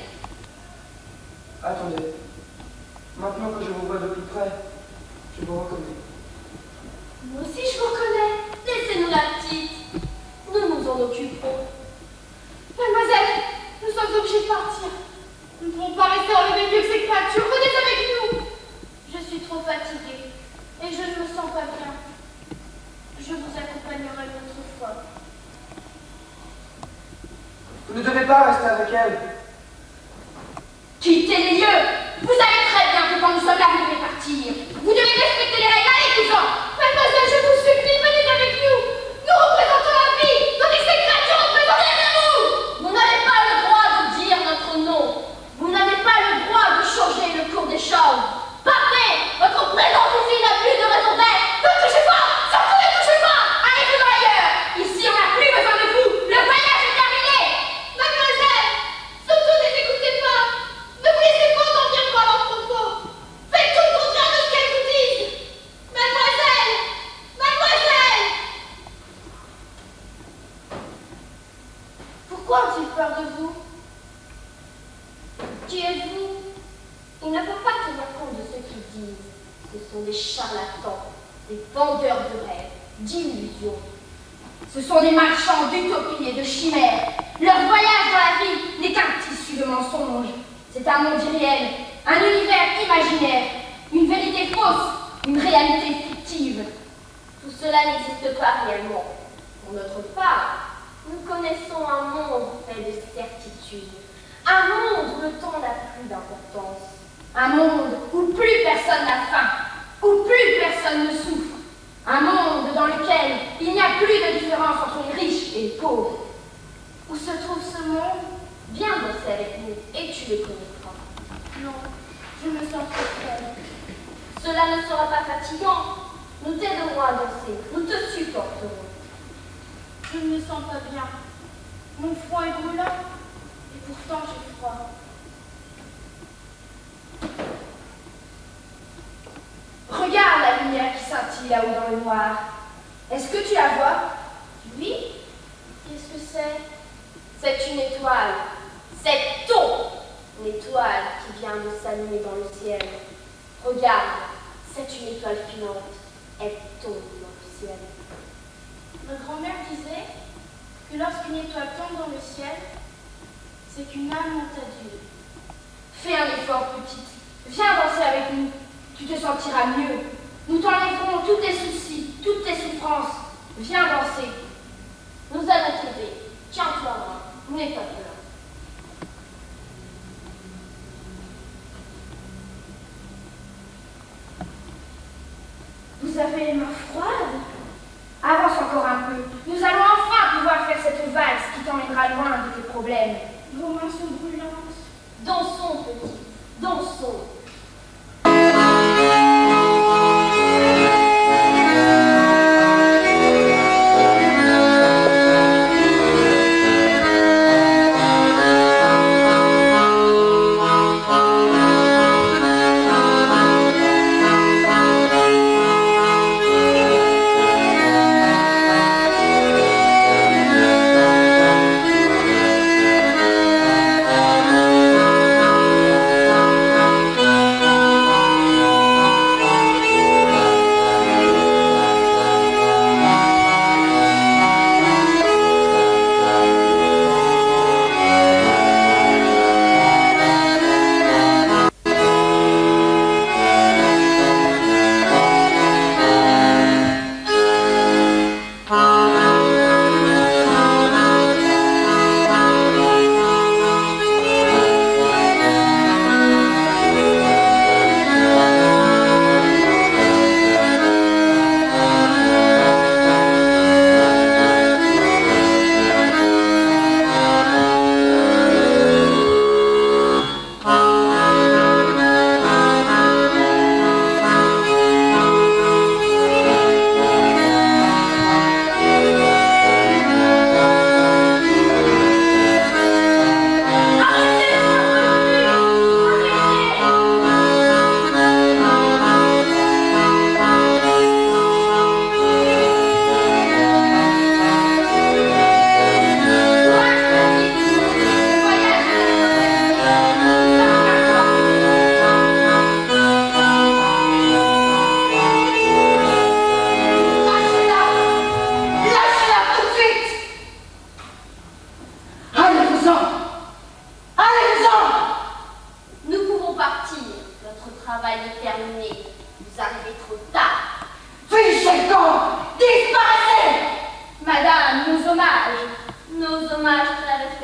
Attendez. Maintenant que je vous vois de plus près, je vous reconnais. Moi aussi je vous reconnais. Laissez-nous la petite. Nous nous en occuperons. Mademoiselle, nous sommes obligés de partir. Nous ne pouvons pas rester enlevés mieux que ces créatures. Venez avec nous. Je suis trop fatiguée et je ne me sens pas bien. Je vous accompagnerai une autre fois. Vous ne devez pas rester avec elle. Quittez les lieux. Vous savez très bien que quand nous sommes là, vous devez partir. Vous devez respecter les règles. Allez, cousin. Mademoiselle, je vous supplie, venez avec nous. Nous représentons la vie, tandis que ces créatures représentent les remous. Vous n'avez pas le droit de dire notre nom. Vous n'avez pas le droit de changer le cours des choses. Partez. Votre présence ici n'a plus de raison d'être. Ne touchez pas. Surtout ne touchez pas. Allez-vous ailleurs. Ici, on n'a plus besoin de vous. Le voyage est terminé. Mademoiselle, surtout ne les écoutez pas. Ne vous laissez pas endormir par leurs propos. Faites tout le contraire de ce qu'elles vous disent. Mademoiselle. Mademoiselle. Pourquoi ont-ils peur de vous? Qui êtes-vous? Ils ne peuvent pas tenir compte de ce qu'ils disent. Ce sont des charlatans, des vendeurs de rêves, d'illusions. Ce sont des marchands d'utopies et de chimères. Leur voyage dans la vie n'est qu'un tissu de mensonges. C'est un monde irréel, un univers imaginaire, une vérité fausse, une réalité fictive. Tout cela n'existe pas réellement. Pour notre part, nous connaissons un monde fait de certitudes. Un monde où le temps n'a plus d'importance. Un monde où plus personne n'a faim, où plus personne ne souffre. Un monde dans lequel il n'y a plus de différence entre les riches et les pauvres. Où se trouve ce monde? Viens danser avec nous et tu le connaîtras. Non, je me sens trop faible. Cela ne sera pas fatigant. Nous t'aiderons à danser, nous te supporterons. Je ne me sens pas bien. Mon front est brûlant et pourtant j'ai froid. Regarde la lumière qui scintille là-haut dans le noir. Est-ce que tu la vois? Oui. Qu'est-ce que c'est? C'est une étoile. C'est ton étoile qui vient de s'allumer dans le ciel. Regarde, c'est une étoile filante. Elle tombe dans le ciel. Ma grand-mère disait que lorsqu'une étoile tombe dans le ciel, c'est qu'une âme monte à Dieu. Fais un effort, petite. Viens danser avec nous. Tu te sentiras mieux. Nous t'enlèverons tous tes soucis, toutes tes souffrances. Viens danser. Nous allons t'aider. Tiens-toi à moi. N'aie pas peur. Vous avez les mains froides? Avance encore un peu. Nous allons enfin pouvoir faire cette valse qui t'emmènera loin de tes problèmes. Vos mains sont brûlantes. Dansons, petit. Dansons.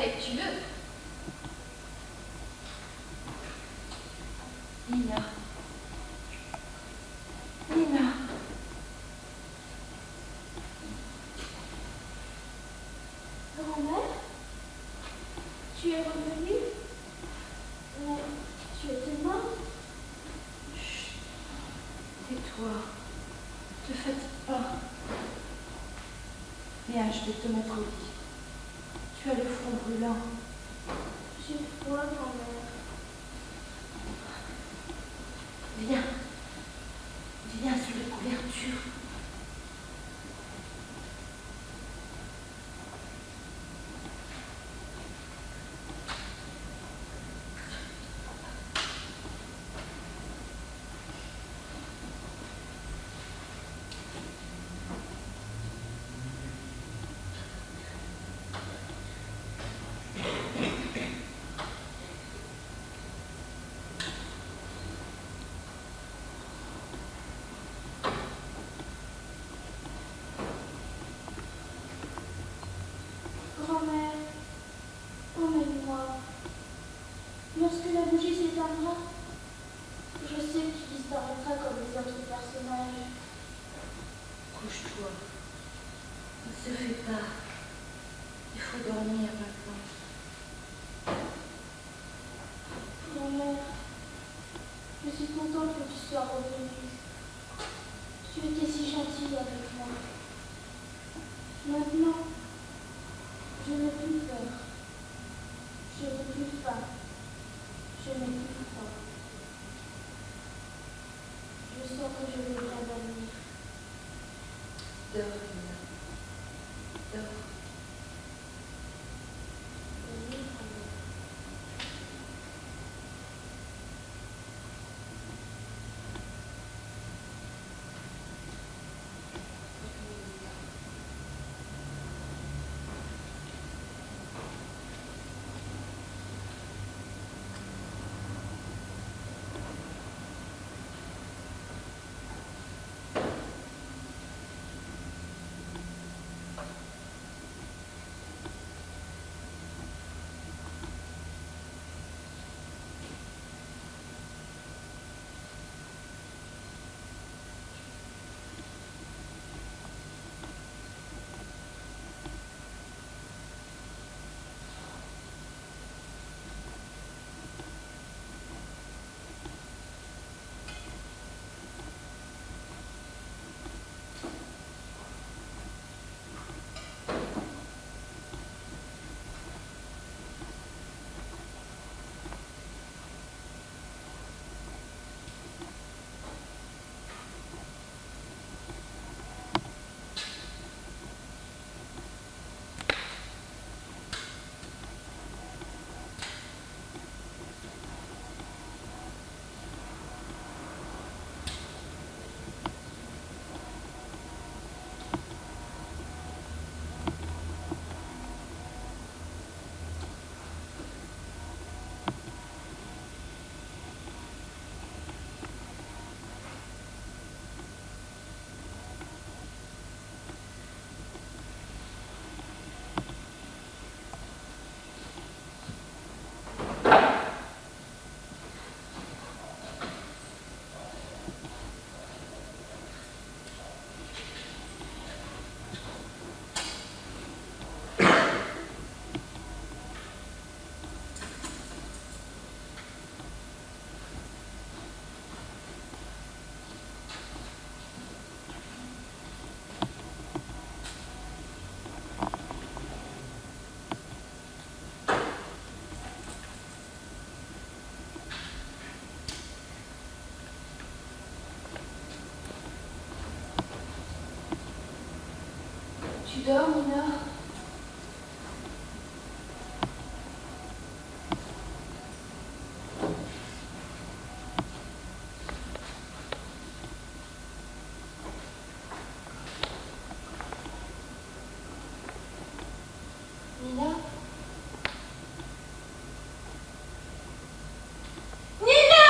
respectueux. Nina. Nina. Grand-mère, tu es revenue? Mais tu étais morte? Chut. Tais-toi. Ne te fatigue pas. Viens, je vais te mettre au lit. Tu as le front brûlant. J'ai froid, grand-mère. Viens. Viens sous la couverture. Grand-mère, emmène-moi. Lorsque la bougie s'éteindra, je sais que tu disparaîtras comme les autres personnages. Couche-toi. Ne se fais pas. Il faut dormir maintenant. Grand-mère, je suis contente que tu sois revenue. Tu étais si gentille avec moi. Maintenant, je n'ai plus peur. Je n'ai plus faim. Je n'ai plus froid. Je sens que je vais bien dormir. Dors, Nina. Dors. Oui, grand-mère. Tu dors, Nina? Nina? Nina!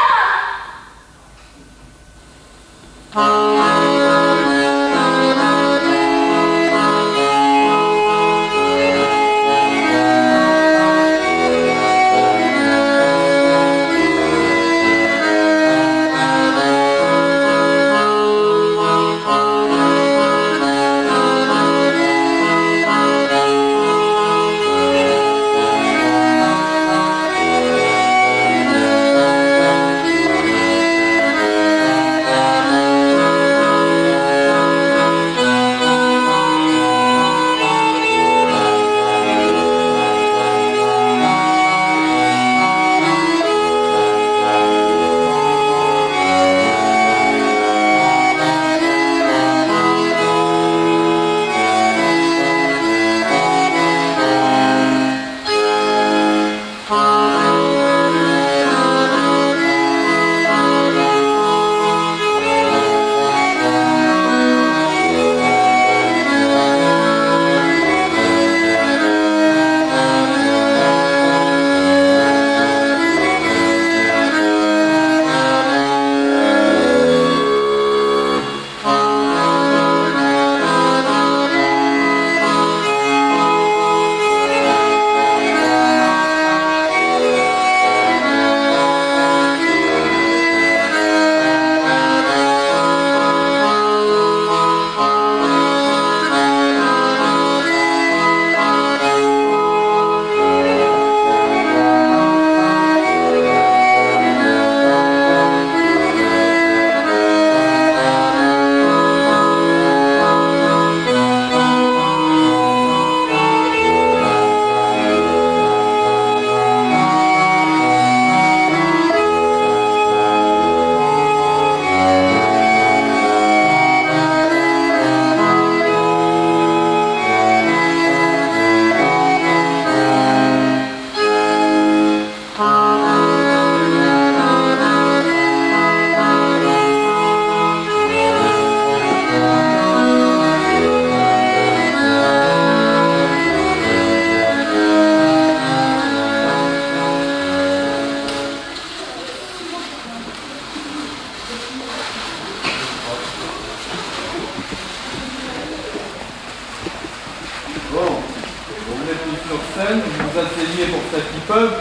vous asseyez pour ceux qui peuvent.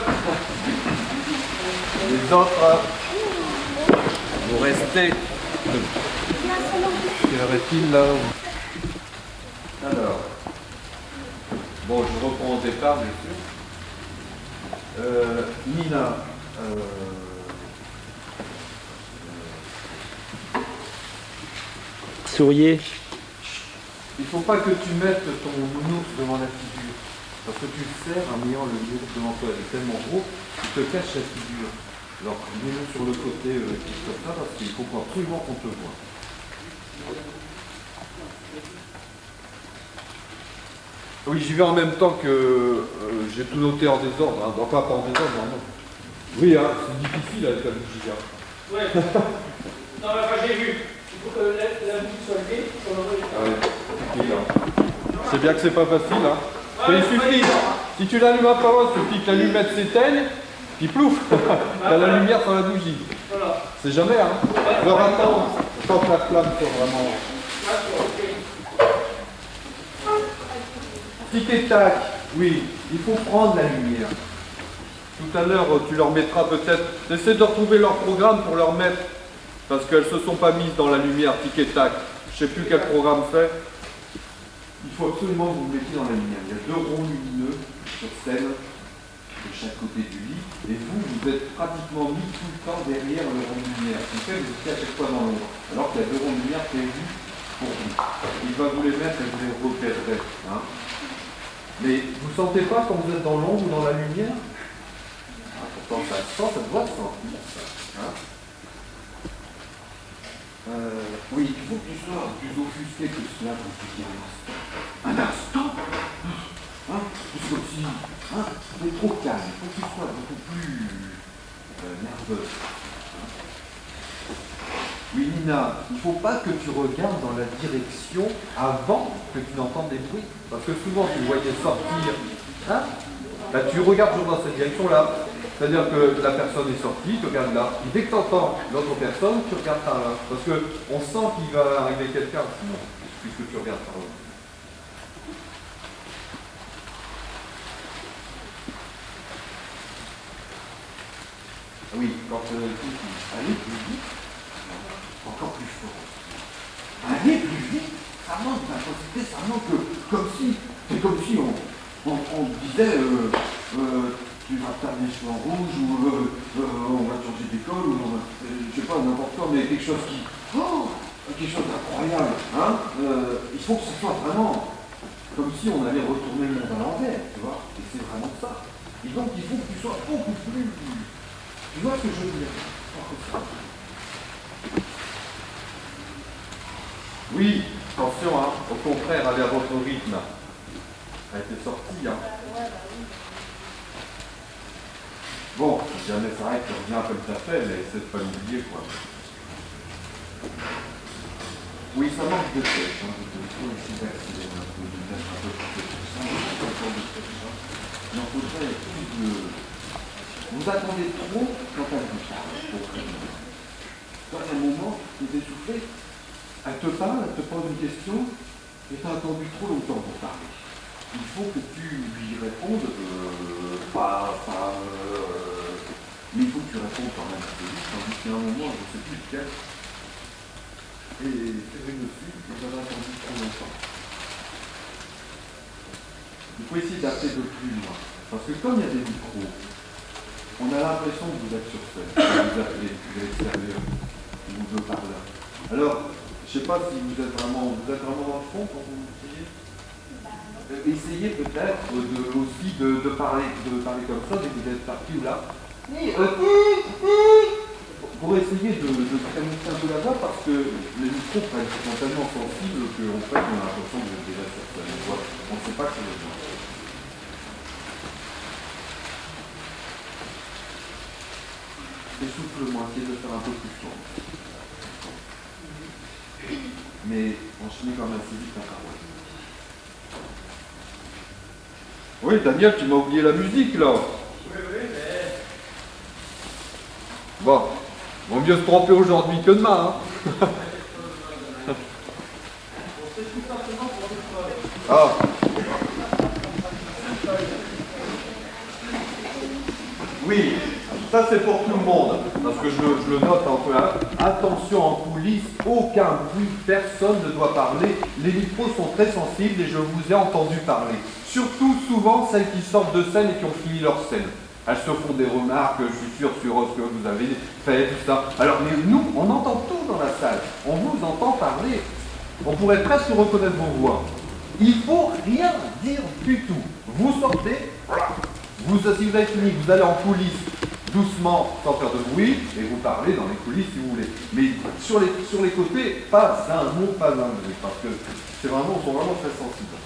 Les autres, vous restez. Quelle heure est-il là? Alors, bon, je reprends au départ, bien sûr. Nina, Souriez. il faut pas que tu mettes ton nounours devant la figure. Parce que tu le sers en ayant le nounours devant toi. Il est tellement gros, il te cache la figure. Alors, mets-le sur le côté comme ça, parce qu'il faut absolument qu'on te voit. Oui, j'y vais en même temps que j'ai tout noté en désordre. Hein. Enfin, pas en désordre, non. Oui, hein, c'est difficile avec la bougie. Hein. Ouais. Non, mais enfin, j'ai vu. Il faut que la bougie soit levée pour le relever. Ah ouais. C'est bien que c'est pas facile. Hein. Il suffit, si tu l'allumes un peu, il suffit que l'allumette s'éteigne, puis plouf, t'as la lumière sur la bougie. Voilà. C'est jamais, hein. Alors attends, quand la flamme soit vraiment... Tic et tac, oui, il faut prendre la lumière. Tout à l'heure, tu leur mettras peut-être... Essaie de retrouver leur programme pour leur mettre, parce qu'elles ne se sont pas mises dans la lumière, tic et tac. Je ne sais plus quel programme c'est. Il faut absolument que vous vous mettiez dans la lumière. Il y a 2 ronds lumineux sur scène, de chaque côté du lit, et vous êtes pratiquement mis tout le temps derrière le rond de lumière. Ce qui fait que vous étiez à chaque fois dans l'ombre, alors qu'il y a 2 ronds de lumière prévus pour vous. Il va vous les mettre et vous les repérerez. Hein. Mais vous ne sentez pas quand vous êtes dans l'ombre ou dans la lumière? Ah, pourtant ça se sent, ça doit se sentir. Hein. Oui, il faut que tu sois plus offusqué que cela pour te dire un instant. Hein, c'est comme si, hein, on est trop calme, il faut que tu sois beaucoup plus nerveux. Hein. Oui, Nina, il ne faut pas que tu regardes dans la direction avant que tu n'entendes des bruits. Parce que souvent, tu voyais sortir. Hein, là, tu regardes toujours dans cette direction-là. C'est-à-dire que la personne est sortie, tu regardes là. Et dès que tu entends l'autre personne, tu regardes par là. Parce qu'on sent qu'il va arriver quelqu'un, puisque tu regardes par là. Oui, quand tu dis allez plus vite, encore plus fort. Allez plus vite, ça manque d'intensité, ça manque comme si, c'est comme si on disait, tu vas faire des cheveux en rouge, ou on va changer d'école, ou je sais pas, n'importe quoi, mais quelque chose qui, quelque chose d'incroyable, hein. Il faut que ce soit vraiment comme si on allait retourner le monde à l'envers, tu vois, et c'est vraiment ça. Et donc il faut que tu sois beaucoup plus... Tu vois ce que je veux dire? Oui, attention, hein, au contraire, allez à votre rythme. Elle était sortie, hein. Bon, si jamais ça arrête, tu reviens comme ça fait, mais essaie de pas l'oublier, quoi. Oui, ça manque de tête, hein, de essayer d'accélérer un peu, de mettre un peu plus de ça, il en faudrait plus de... Vous attendez trop quand elle vous parle, pour prévenir. Toi, à un moment, tu es essoufflé, elle te parle, elle te pose une question, et tu as attendu trop longtemps pour parler. Il faut que tu lui répondes, mais il faut que tu répondes quand même assez vite, tandis qu'il y a un moment, je ne sais plus lequel, et c'est venu dessus, et j'avais attendu trop longtemps. Il faut essayer d'appeler de plus loin, parce que comme il y a des micros, on a l'impression que vous êtes sur scène, que vous appelez, que vous êtes extérieur, que vous deux par là. Alors, je ne sais pas si vous êtes vraiment dans le fond quand vous essayez. Essayez peut-être aussi de parler comme ça dès que vous êtes parti ou là. Pour essayer de camoufler un peu la voix parce que les micros sont tellement sensibles qu'en fait on a l'impression que vous êtes déjà sur scène. On ne sait pas que c'est les voix. Essouffle-moi, essayez de faire un peu plus fort. Mais enchaînez quand même assez vite la parole. Oui, Daniel, tu m'as oublié la musique, là. Oui, mais... Bon, vaut mieux se tromper aujourd'hui que demain, hein. Ah. Oui, ça c'est pour tout le monde, parce que je le note un peu. Hein. Attention en coulisses, aucun bruit, personne ne doit parler. Les micros sont très sensibles et je vous ai entendu parler. Surtout souvent celles qui sortent de scène et qui ont fini leur scène. Elles se font des remarques, je suis sûr, sur ce que vous avez fait, tout ça. Alors, mais nous, on entend tout dans la salle. On vous entend parler. On pourrait presque reconnaître vos voix. Il faut rien dire du tout. Vous sortez, si vous avez fini, vous allez en coulisses doucement, sans faire de bruit, et vous parlez dans les coulisses si vous voulez. Mais sur les côtés, pas un mot, pas un bruit, parce que ils sont vraiment très sensibles.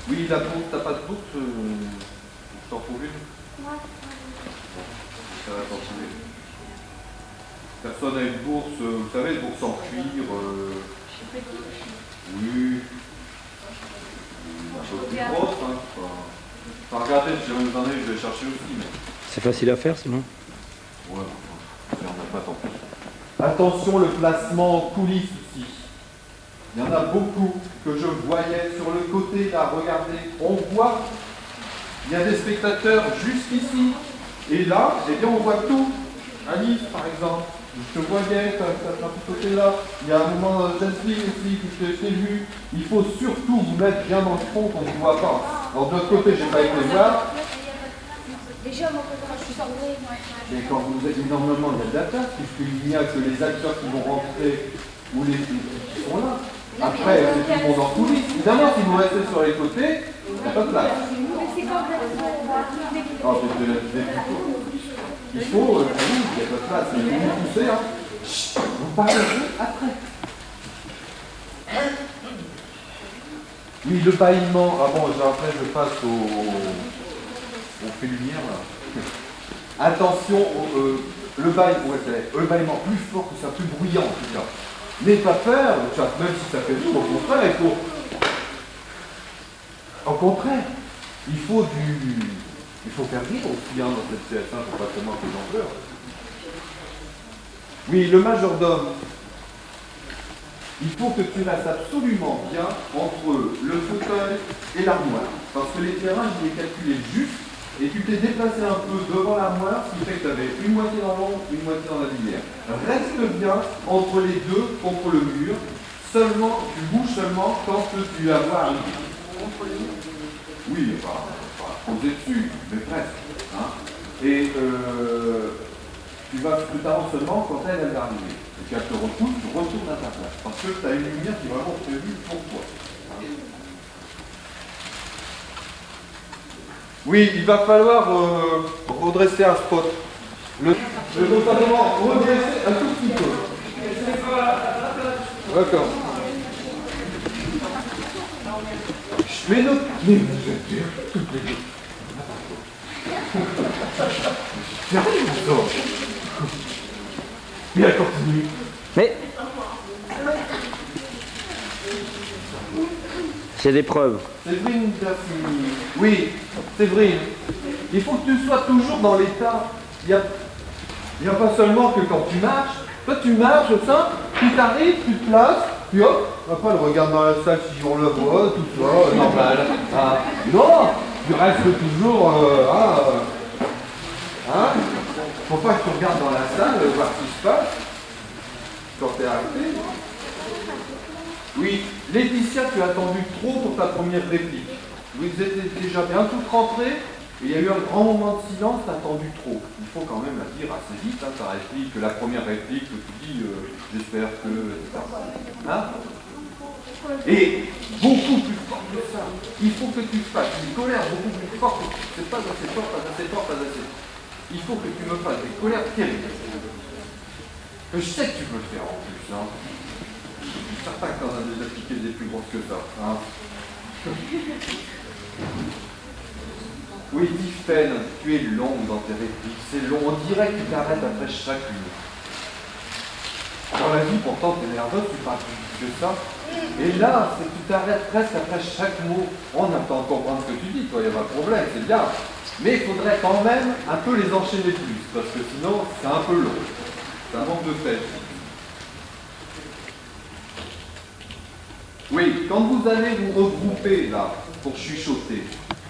Oui, la bourse, t'as pas de bourse je t'en trouve une? Moi, Ça va t'en trouver. Personne n'a une bourse, vous savez, une bourse en cuir. Oui. Un peu plus grosse, hein. Enfin, regardez, si jamais vous en avez, je vais chercher aussi. Mais... C'est facile à faire sinon? Ouais, on n'a pas tant pis. Attention, le placement en coulisses ici. Il y en a beaucoup que je voyais sur le côté, là, regardez, on voit, il y a des spectateurs juste ici, et là, eh bien, on voit tout. Alice, par exemple, je te voyais, t'as tout côté là, il y a un moment, Jasmine aussi, que je t'ai vu, il faut surtout vous mettre bien dans le fond qu'on ne vous voit pas. Alors, de l'autre côté, j'ai pas été voir. déjà, mon copain, je suis sortie. Mais quand vous êtes énormément, il y a de la place, puisqu'il n'y a que les acteurs qui vont rentrer, ou les qui sont là. Après, c'est tout le monde en coulisses. Évidemment, si vous restez sur les côtés, il n'y a pas de place. Oh, il faut, il n'y a pas de place. Mais vous vous poussez, hein. Chut, vous parlerez après. Oui, le bâillement. Ah bon, après, je passe au fait lumière, là. Attention, le bâillement plus fort que ça, plus bruyant, en tout cas. N'aie pas peur, même si ça fait rire, au contraire, il faut... Au contraire, il faut faire rire aussi, hein, dans cette pièce, hein, faut pas tellement que les gens pleurent. Oui, le majordome. Il faut que tu restes absolument bien entre le fauteuil et l'armoire. Parce que les terrains, je les calculé juste, et tu t'es déplacé un peu devant l'armoire, ce qui fait que tu avais une moitié dans l'ombre, une moitié dans la lumière. Reste bien entre les deux, contre le mur. Seulement, tu bouges seulement quand tu la vois arriver. Oui, pas poser dessus, mais presque. Hein. Et tu t'avances seulement quand elle va arriver. Et puis elle te repousse, tu retournes à ta place. Parce que tu as une lumière qui est vraiment prévue pour toi. Oui, il va falloir redresser un spot. Je veux simplement redresser un tout petit peu. D'accord. Mais vous êtes bien, toutes les deux. J'arrive encore. Et elle continue. Mais c'est des preuves. Séverine, oui, Séverine, il faut que tu sois toujours dans l'état. Il n'y a pas seulement que quand tu marches. Toi, tu marches, ça, tu t'arrives, tu te places, puis hop, après, elle regarde dans la salle si on le voit, tout ça, normal. Ah, non, tu restes toujours, faut pas que tu regardes dans la salle, voir ce qui se passe, quand t'es arrêté. Oui, Laetitia, tu as attendu trop pour ta première réplique. Vous étiez déjà bien toutes rentrées, et il y a eu un grand moment de silence, tu as attendu trop. Il faut quand même la dire assez vite, hein, ta réplique, la première réplique que tu dis, j'espère que, etc. Hein? Et beaucoup plus fort que ça, il faut que tu fasses une colère beaucoup plus forte. C'est pas assez fort, pas assez fort, pas assez fort. Il faut que tu me fasses des colères terribles. Je sais que tu peux le faire en plus, hein. Je suis certain que tu en as déjà piqué des plus grosses que ça. Hein. Oui, Tiffaine, tu es longue dans tes répliques, c'est long, on dirait que tu t'arrêtes après chacune. Dans la vie, pourtant, tu es nerveuse, tu parles plus que ça. Et là, c'est que tu t'arrêtes presque après chaque mot. On attend de comprendre ce que tu dis, toi, il n'y a pas de problème, c'est bien. Mais il faudrait quand même un peu les enchaîner plus, parce que sinon, c'est un peu long. C'est un manque de tête. Oui, quand vous allez vous regrouper, là, pour chuchoter,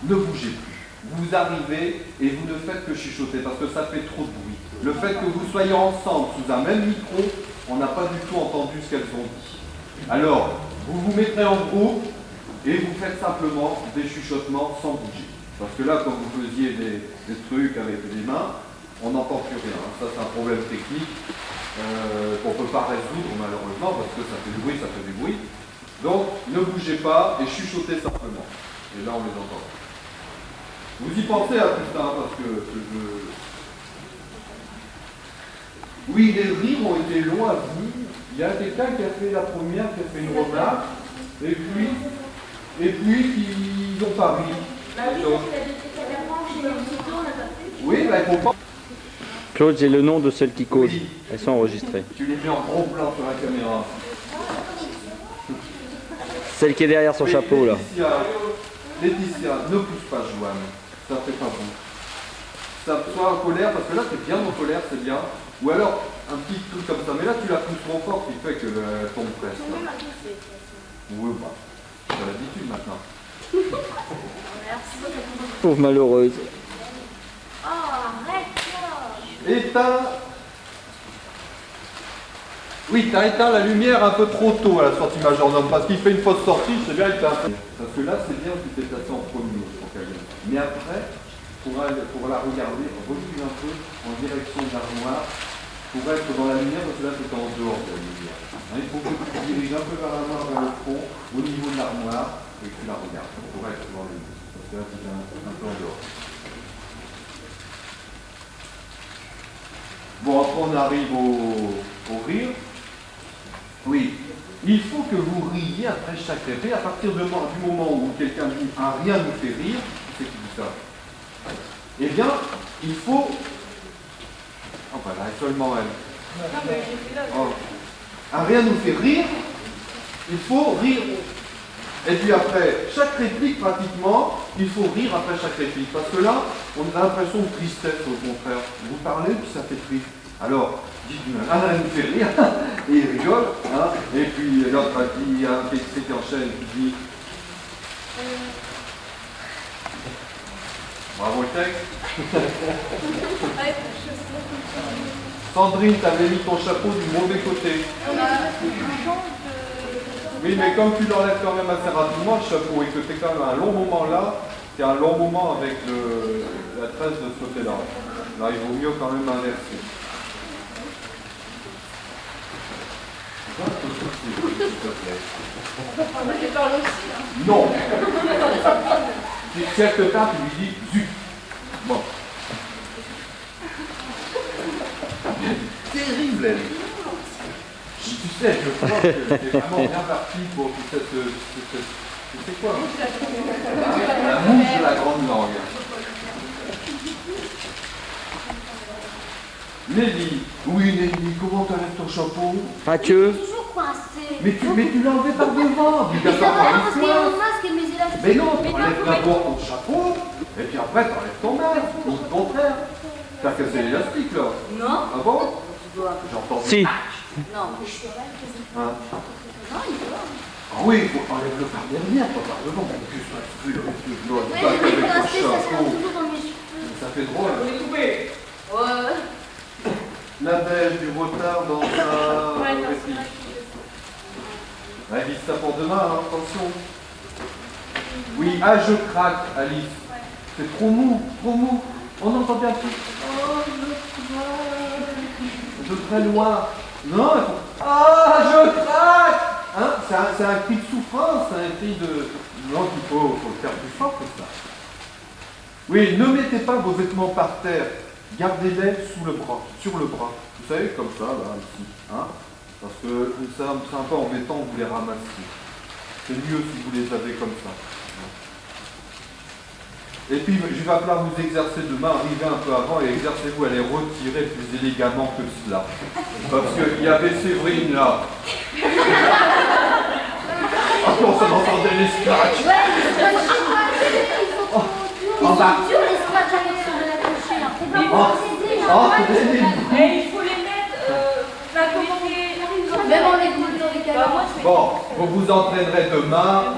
ne bougez plus. vous arrivez et vous ne faites que chuchoter parce que ça fait trop de bruit. Le fait que vous soyez ensemble sous un même micro, on n'a pas du tout entendu ce qu'elles ont dit. Alors, vous vous mettrez en groupe et vous faites simplement des chuchotements sans bouger. Parce que là, quand vous faisiez des trucs avec les mains, on n'entend plus rien. Ça, c'est un problème technique qu'on ne peut pas résoudre malheureusement parce que ça fait du bruit, ça fait du bruit. Donc, ne bougez pas et chuchotez simplement. Et là, on les entend. Vous y pensez à tout ça, parce que oui, les rires ont été longs à venir. Il y a quelqu'un qui a fait la première, qui a fait une remarque, et puis ils n'ont pas ri. Oui, bah, il faut pas. Claude, j'ai le nom de celles qui causent. Oui. Elles sont enregistrées. Tu les mets en gros plan sur la caméra. Celle qui est derrière son chapeau, là. Laetitia, ne pousse pas Joanne. Ça fait pas bon. Ça soit en colère, parce que là, c'est bien en colère, c'est bien. Ou alors, un petit truc comme ça. Mais là, tu la pousses trop fort, qui fait que elle tombe presque. Oui, bah. Tu as l'habitude maintenant. Pauvre malheureuse. Oh, arrête-toi. Éteins. Oui, t'as éteint la lumière un peu trop tôt à la sortie majordome, parce qu'il fait une fausse sortie, c'est bien, il t'a fait. Parce que là, c'est bien que tu t'es placé en premier, pour qu'elle vienne. Mais après, pour la regarder, recule un peu en direction de l'armoire, pour être dans la lumière, parce que là, c'est en dehors de la lumière. Hein, il faut que tu te diriges un peu vers l'armoire, vers le fond, au niveau de l'armoire, et que tu la regardes, pour être dans la lumière. Parce que là, c'est un peu en dehors. Bon, après, on arrive au rire. Oui, il faut que vous riez après chaque répé. À partir du moment où quelqu'un dit « un rien nous fait rire », c'est qui dit ça? Eh bien, il faut... Oh, voilà, seulement elle. Oh. Un rien nous fait rire, il faut rire. Et puis après, chaque réplique, pratiquement, il faut rire après chaque réplique. Parce que là, on a l'impression de tristesse, au contraire. Vous parlez, puis ça fait triste. Alors, dites-nous, elle nous fait rire, et il rigole, hein, et puis l'autre il y a un qui enchaîne qui dit bravo le texte. Sandrine, t'avais mis ton chapeau du mauvais côté. Oui, mais comme tu l'enlèves quand même assez rapidement le chapeau et que tu es quand même un long moment là, c'est un long moment avec la tresse de ce côté-là. Là, il vaut mieux quand même inverser. Je parle aussi. Hein. Non. Si elle te tape, tu lui dis zut. Bon. Terrible, elle. Tu sais, je crois que c'est vraiment bien parti pour cette... C'est quoi la mouche de la grande langue. Nelly, oui Nelly, comment t'enlèves ton chapeau? Pas que. Toujours coincé. Mais tu l'as enlevé par devant. Mais ça va parce qu'il y a mon masque et mes élastiques. Mais non, t'enlèves d'abord ton chapeau, et puis après t'enlèves ton masque, ou le contraire. T'as cassé l'élastique là? Non. Ah bon? J'entends. Si. Non, mais je suis pas Hein? Non, il doit. Ah oui, il faut enlève-le par derrière, pas par devant. En plus, Oui, mais coincé, ça se passe toujours dans mes cheveux. ça fait drôle. On est coupé. Ouais. La belle du retard dans sa réplique. Alice, ça pour demain, hein, attention. Oui, ah je craque, Alice. C'est trop mou, trop mou. On entend bien tout. Oh, je craque. De très loin. Non, il faut... Ah, je craque hein, c'est un cri de souffrance, c'est un cri de... Non, il faut le faire plus fort que ça. Oui, ne mettez pas vos vêtements par terre. Gardez-les sous le bras, sur le bras. Vous savez, comme ça, là, ici. Hein, parce que c'est un peu embêtant que vous les ramassiez. C'est mieux si vous les avez comme ça. Et puis, je vais falloir vous exercer demain, arriver un peu avant et exercez-vous à les retirer plus élégamment que cela. Parce qu'il y avait Séverine là. Oh, comment ça m'entendait les scratchs. Ils sont durs les scratchs avec sur de la couchée. C'est pas pour s'aider. Et il faut les mettre, Même en les coupant dans les canards. Bon, vous vous entraînerez demain.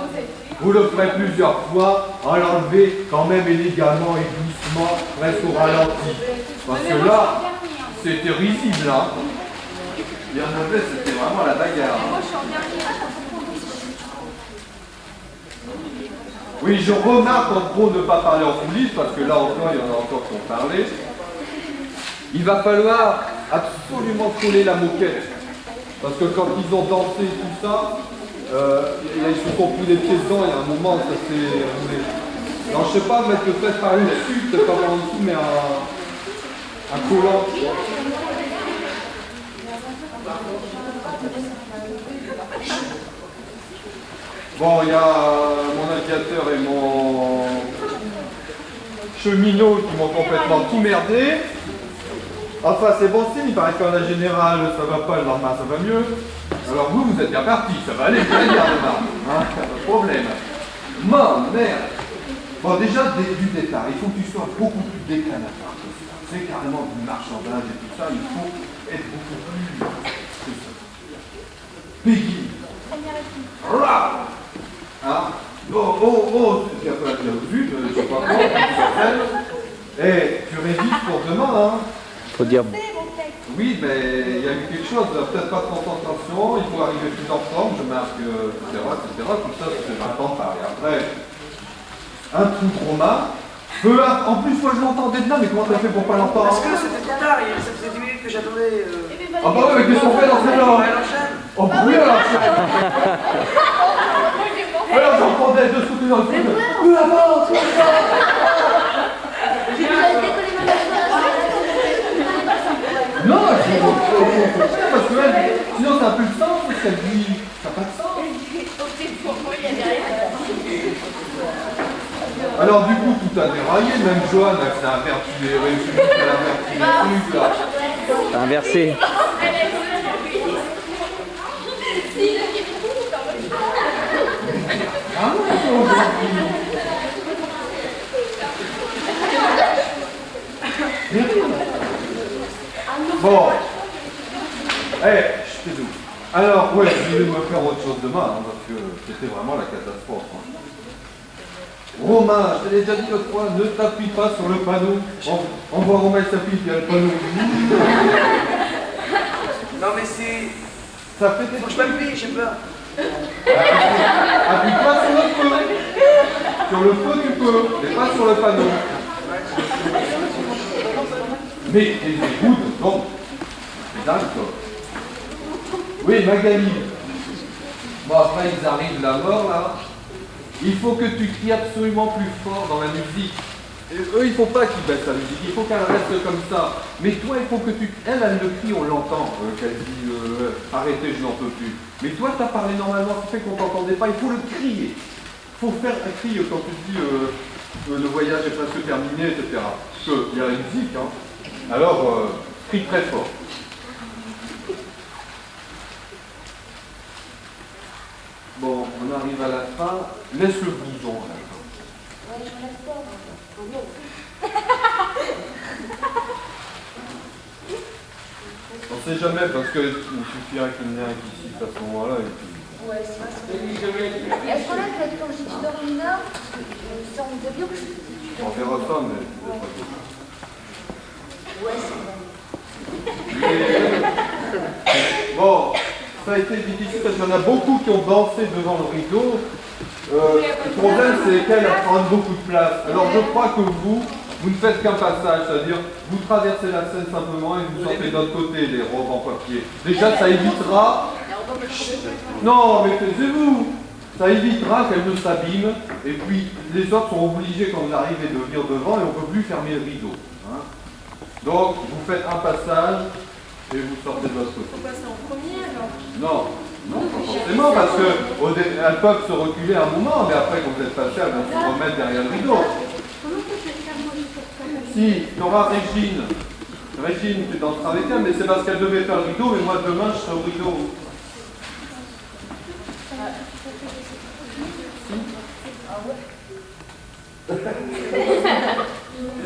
Vous le ferez plusieurs fois, à l'enlever quand même élégamment et doucement, presque au ralenti. Parce que là, c'était risible, hein. Il y en avait, c'était vraiment la bagarre. Oui, je remarque en gros ne pas parler en coulisses, parce que là encore, il y en a encore qui ont parlé. Il va falloir absolument coller la moquette. Parce que quand ils ont dansé et tout ça, ils se sont pris les pieds dedans et à un moment, ça s'est roulé. Alors je sais pas, mettre peut-être par au-dessus, peut-être pas par en dessous, mais un collant. Bon, il y a mon aviateur et mon cheminot qui m'ont complètement tout merdé. Enfin, c'est bon signe, il paraît qu'en la générale, ça va pas, le lendemain, ça va mieux. Alors vous êtes bien parti, ça va aller, vous allez bien demain. Hein, pas de problème. Mon merde. Bon, déjà, du départ, il faut que tu sois beaucoup plus déclamatoire que ça. C'est carrément du marchandage et tout ça, il faut être beaucoup plus... Peggy. Hein? Oh, tu n'as pas bien vu, je sais pas quoi, tu révises pour demain, hein? Faut dire. Oui, mais il y a eu quelque chose, peut-être pas de concentration, il faut arriver plus en forme, je marque, etc., tout ça, c'est 20 ans par. Et après, un trou de Romain, en plus, moi je l'entendais dedans, mais comment t'as fait pour pas l'entendre? Parce que c'était trop tard, ça faisait 10 minutes que j'attendais. Ah bah ouais, mais qu'est-ce qu'on fait dans celle-là? Oh oui, alors alors j'entendais de ce côté dans le truc. Avance. Non, parce que elle, sinon ça n'a plus de sens, parce qu'elle dit, ça n'a pas de sens. Alors du coup, tout a déraillé, même Joanne, elle s'est invertie, elle a inverti les trucs là. T'as inversé. Bon. Je t'ai dit. Alors, ouais, je vais me faire autre chose demain, hein, parce que c'était vraiment la catastrophe. Hein. Romain, je te l'ai déjà dit l'autre fois, ne t'appuie pas sur le panneau. On voit Romain s'appuie, il y a le panneau. Non mais c'est... Ça fait des... Faut que je m'appuie, j'ai peur. Appuie-toi sur le feu. Sur le feu tu peux, mais pas sur le panneau. Mais les dégoûts, donc, c'est dingue quoi. Oui, Magali. Bon, après ils arrivent la mort là. Il faut que tu cries absolument plus fort dans la musique. Et eux, il ne faut pas qu'ils baissent la musique, il faut qu'elle reste comme ça. Mais toi, il faut que tu... Elle le crie, on l'entend, qu'elle dit arrêtez, je n'en peux plus. Mais toi, tu as parlé normalement, ce qui fait qu'on ne t'entendait pas, il faut le crier. Il faut faire un cri quand tu dis le voyage est presque terminé, etc. Parce qu'il y a la musique, hein. Alors, crie très fort. Bon, on arrive à la fin. Laisse le blouson à la fin. Ouais, je me laisse pas. On sait jamais parce qu'il suffirait qu'il y ait un qui siffle à ce moment-là et puis... Ouais, c'est vrai. Est-ce qu'on a que quand j'ai dormi là, ça on me dit bien que je... On verra ça, mais peut-être pas tout. Ouais, c'est vrai. Bon, ça a été difficile parce qu'il y en a beaucoup qui ont dansé devant le rideau. Le problème, c'est qu'elle prend beaucoup de place. Alors je crois que vous ne faites qu'un passage, c'est-à-dire vous traversez la scène simplement et vous sortez de l'autre côté les robes en papier. Déjà, ça évitera... Non, mais taisez-vous. Ça évitera qu'elle ne s'abîme et puis les autres sont obligés quand vous arrivez de venir devant et on ne peut plus fermer le rideau. Hein. Donc, vous faites un passage et vous sortez de l'autre côté. Faut passer en premier alors? Non, pas forcément, parce qu'elles peuvent se reculer un moment, mais après, quand vous êtes passé, elles vont se remettre derrière le rideau. Si, tu auras Régine. Régine, tu danseras avec elle, mais c'est parce qu'elle devait faire le rideau, mais moi, demain, je serai au rideau.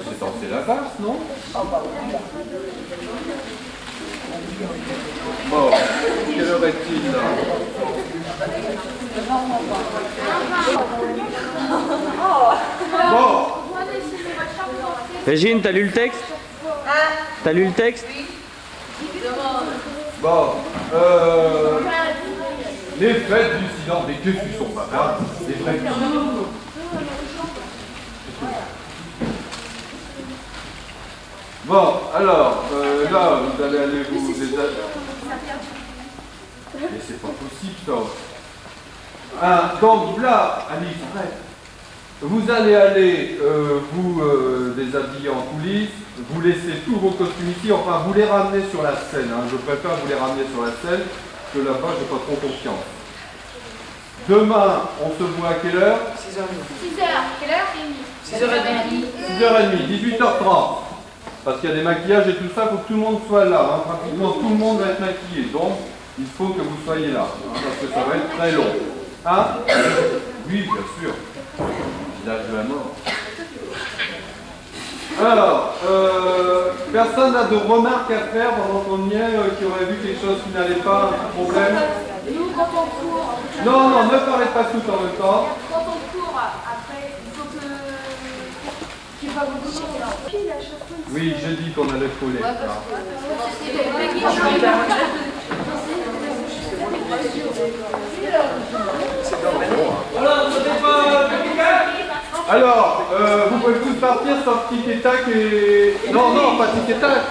C'est danser la valse, non? Bon, quelle heure est-il là? Bon. Régine, t'as lu le texte? T'as lu le texte? Bon, les fêtes du silence, mais qu'est-ce qu'ils sont bavards, les vrais filles. Bon, alors, là, vous allez aller vous déshabiller. Mais c'est pas possible, ça. Ah, donc là, Alice, arrête. Vous allez aller vous déshabiller en coulisses, vous laissez tous vos costumes ici, enfin vous les ramenez sur la scène, hein. Je préfère vous les ramener sur la scène, parce que là-bas j'ai pas trop confiance. Demain, on se voit à quelle heure? 6h. Quelle heure? 6h30. 6h30, 18h30. Parce qu'il y a des maquillages et tout ça, il faut que tout le monde soit là, hein. Pratiquement tout le monde va être maquillé, donc il faut que vous soyez là, hein, parce que ça va être très long. Hein? Oui, bien sûr. Village de la mort. Alors, personne n'a de remarques à faire pendant qu'on y est, qui aurait vu quelque chose qui n'allait pas, un problème? Nous, quand on court, Non, non, ne parlez pas tout en même temps. quand on court, après, il faut que... Tu vas vous coucher. Puis la chapeau. Oui, j'ai dit qu'on allait coller. là. Alors, vous pouvez tous partir sauf Tic et Tac et... Non, non, pas Tic et Tac.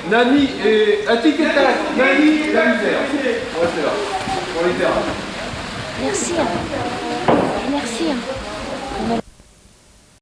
Nani et... Tic et Tac, Nani et la misère. Ouais, c'est là. Pour les terrains. Merci. Merci.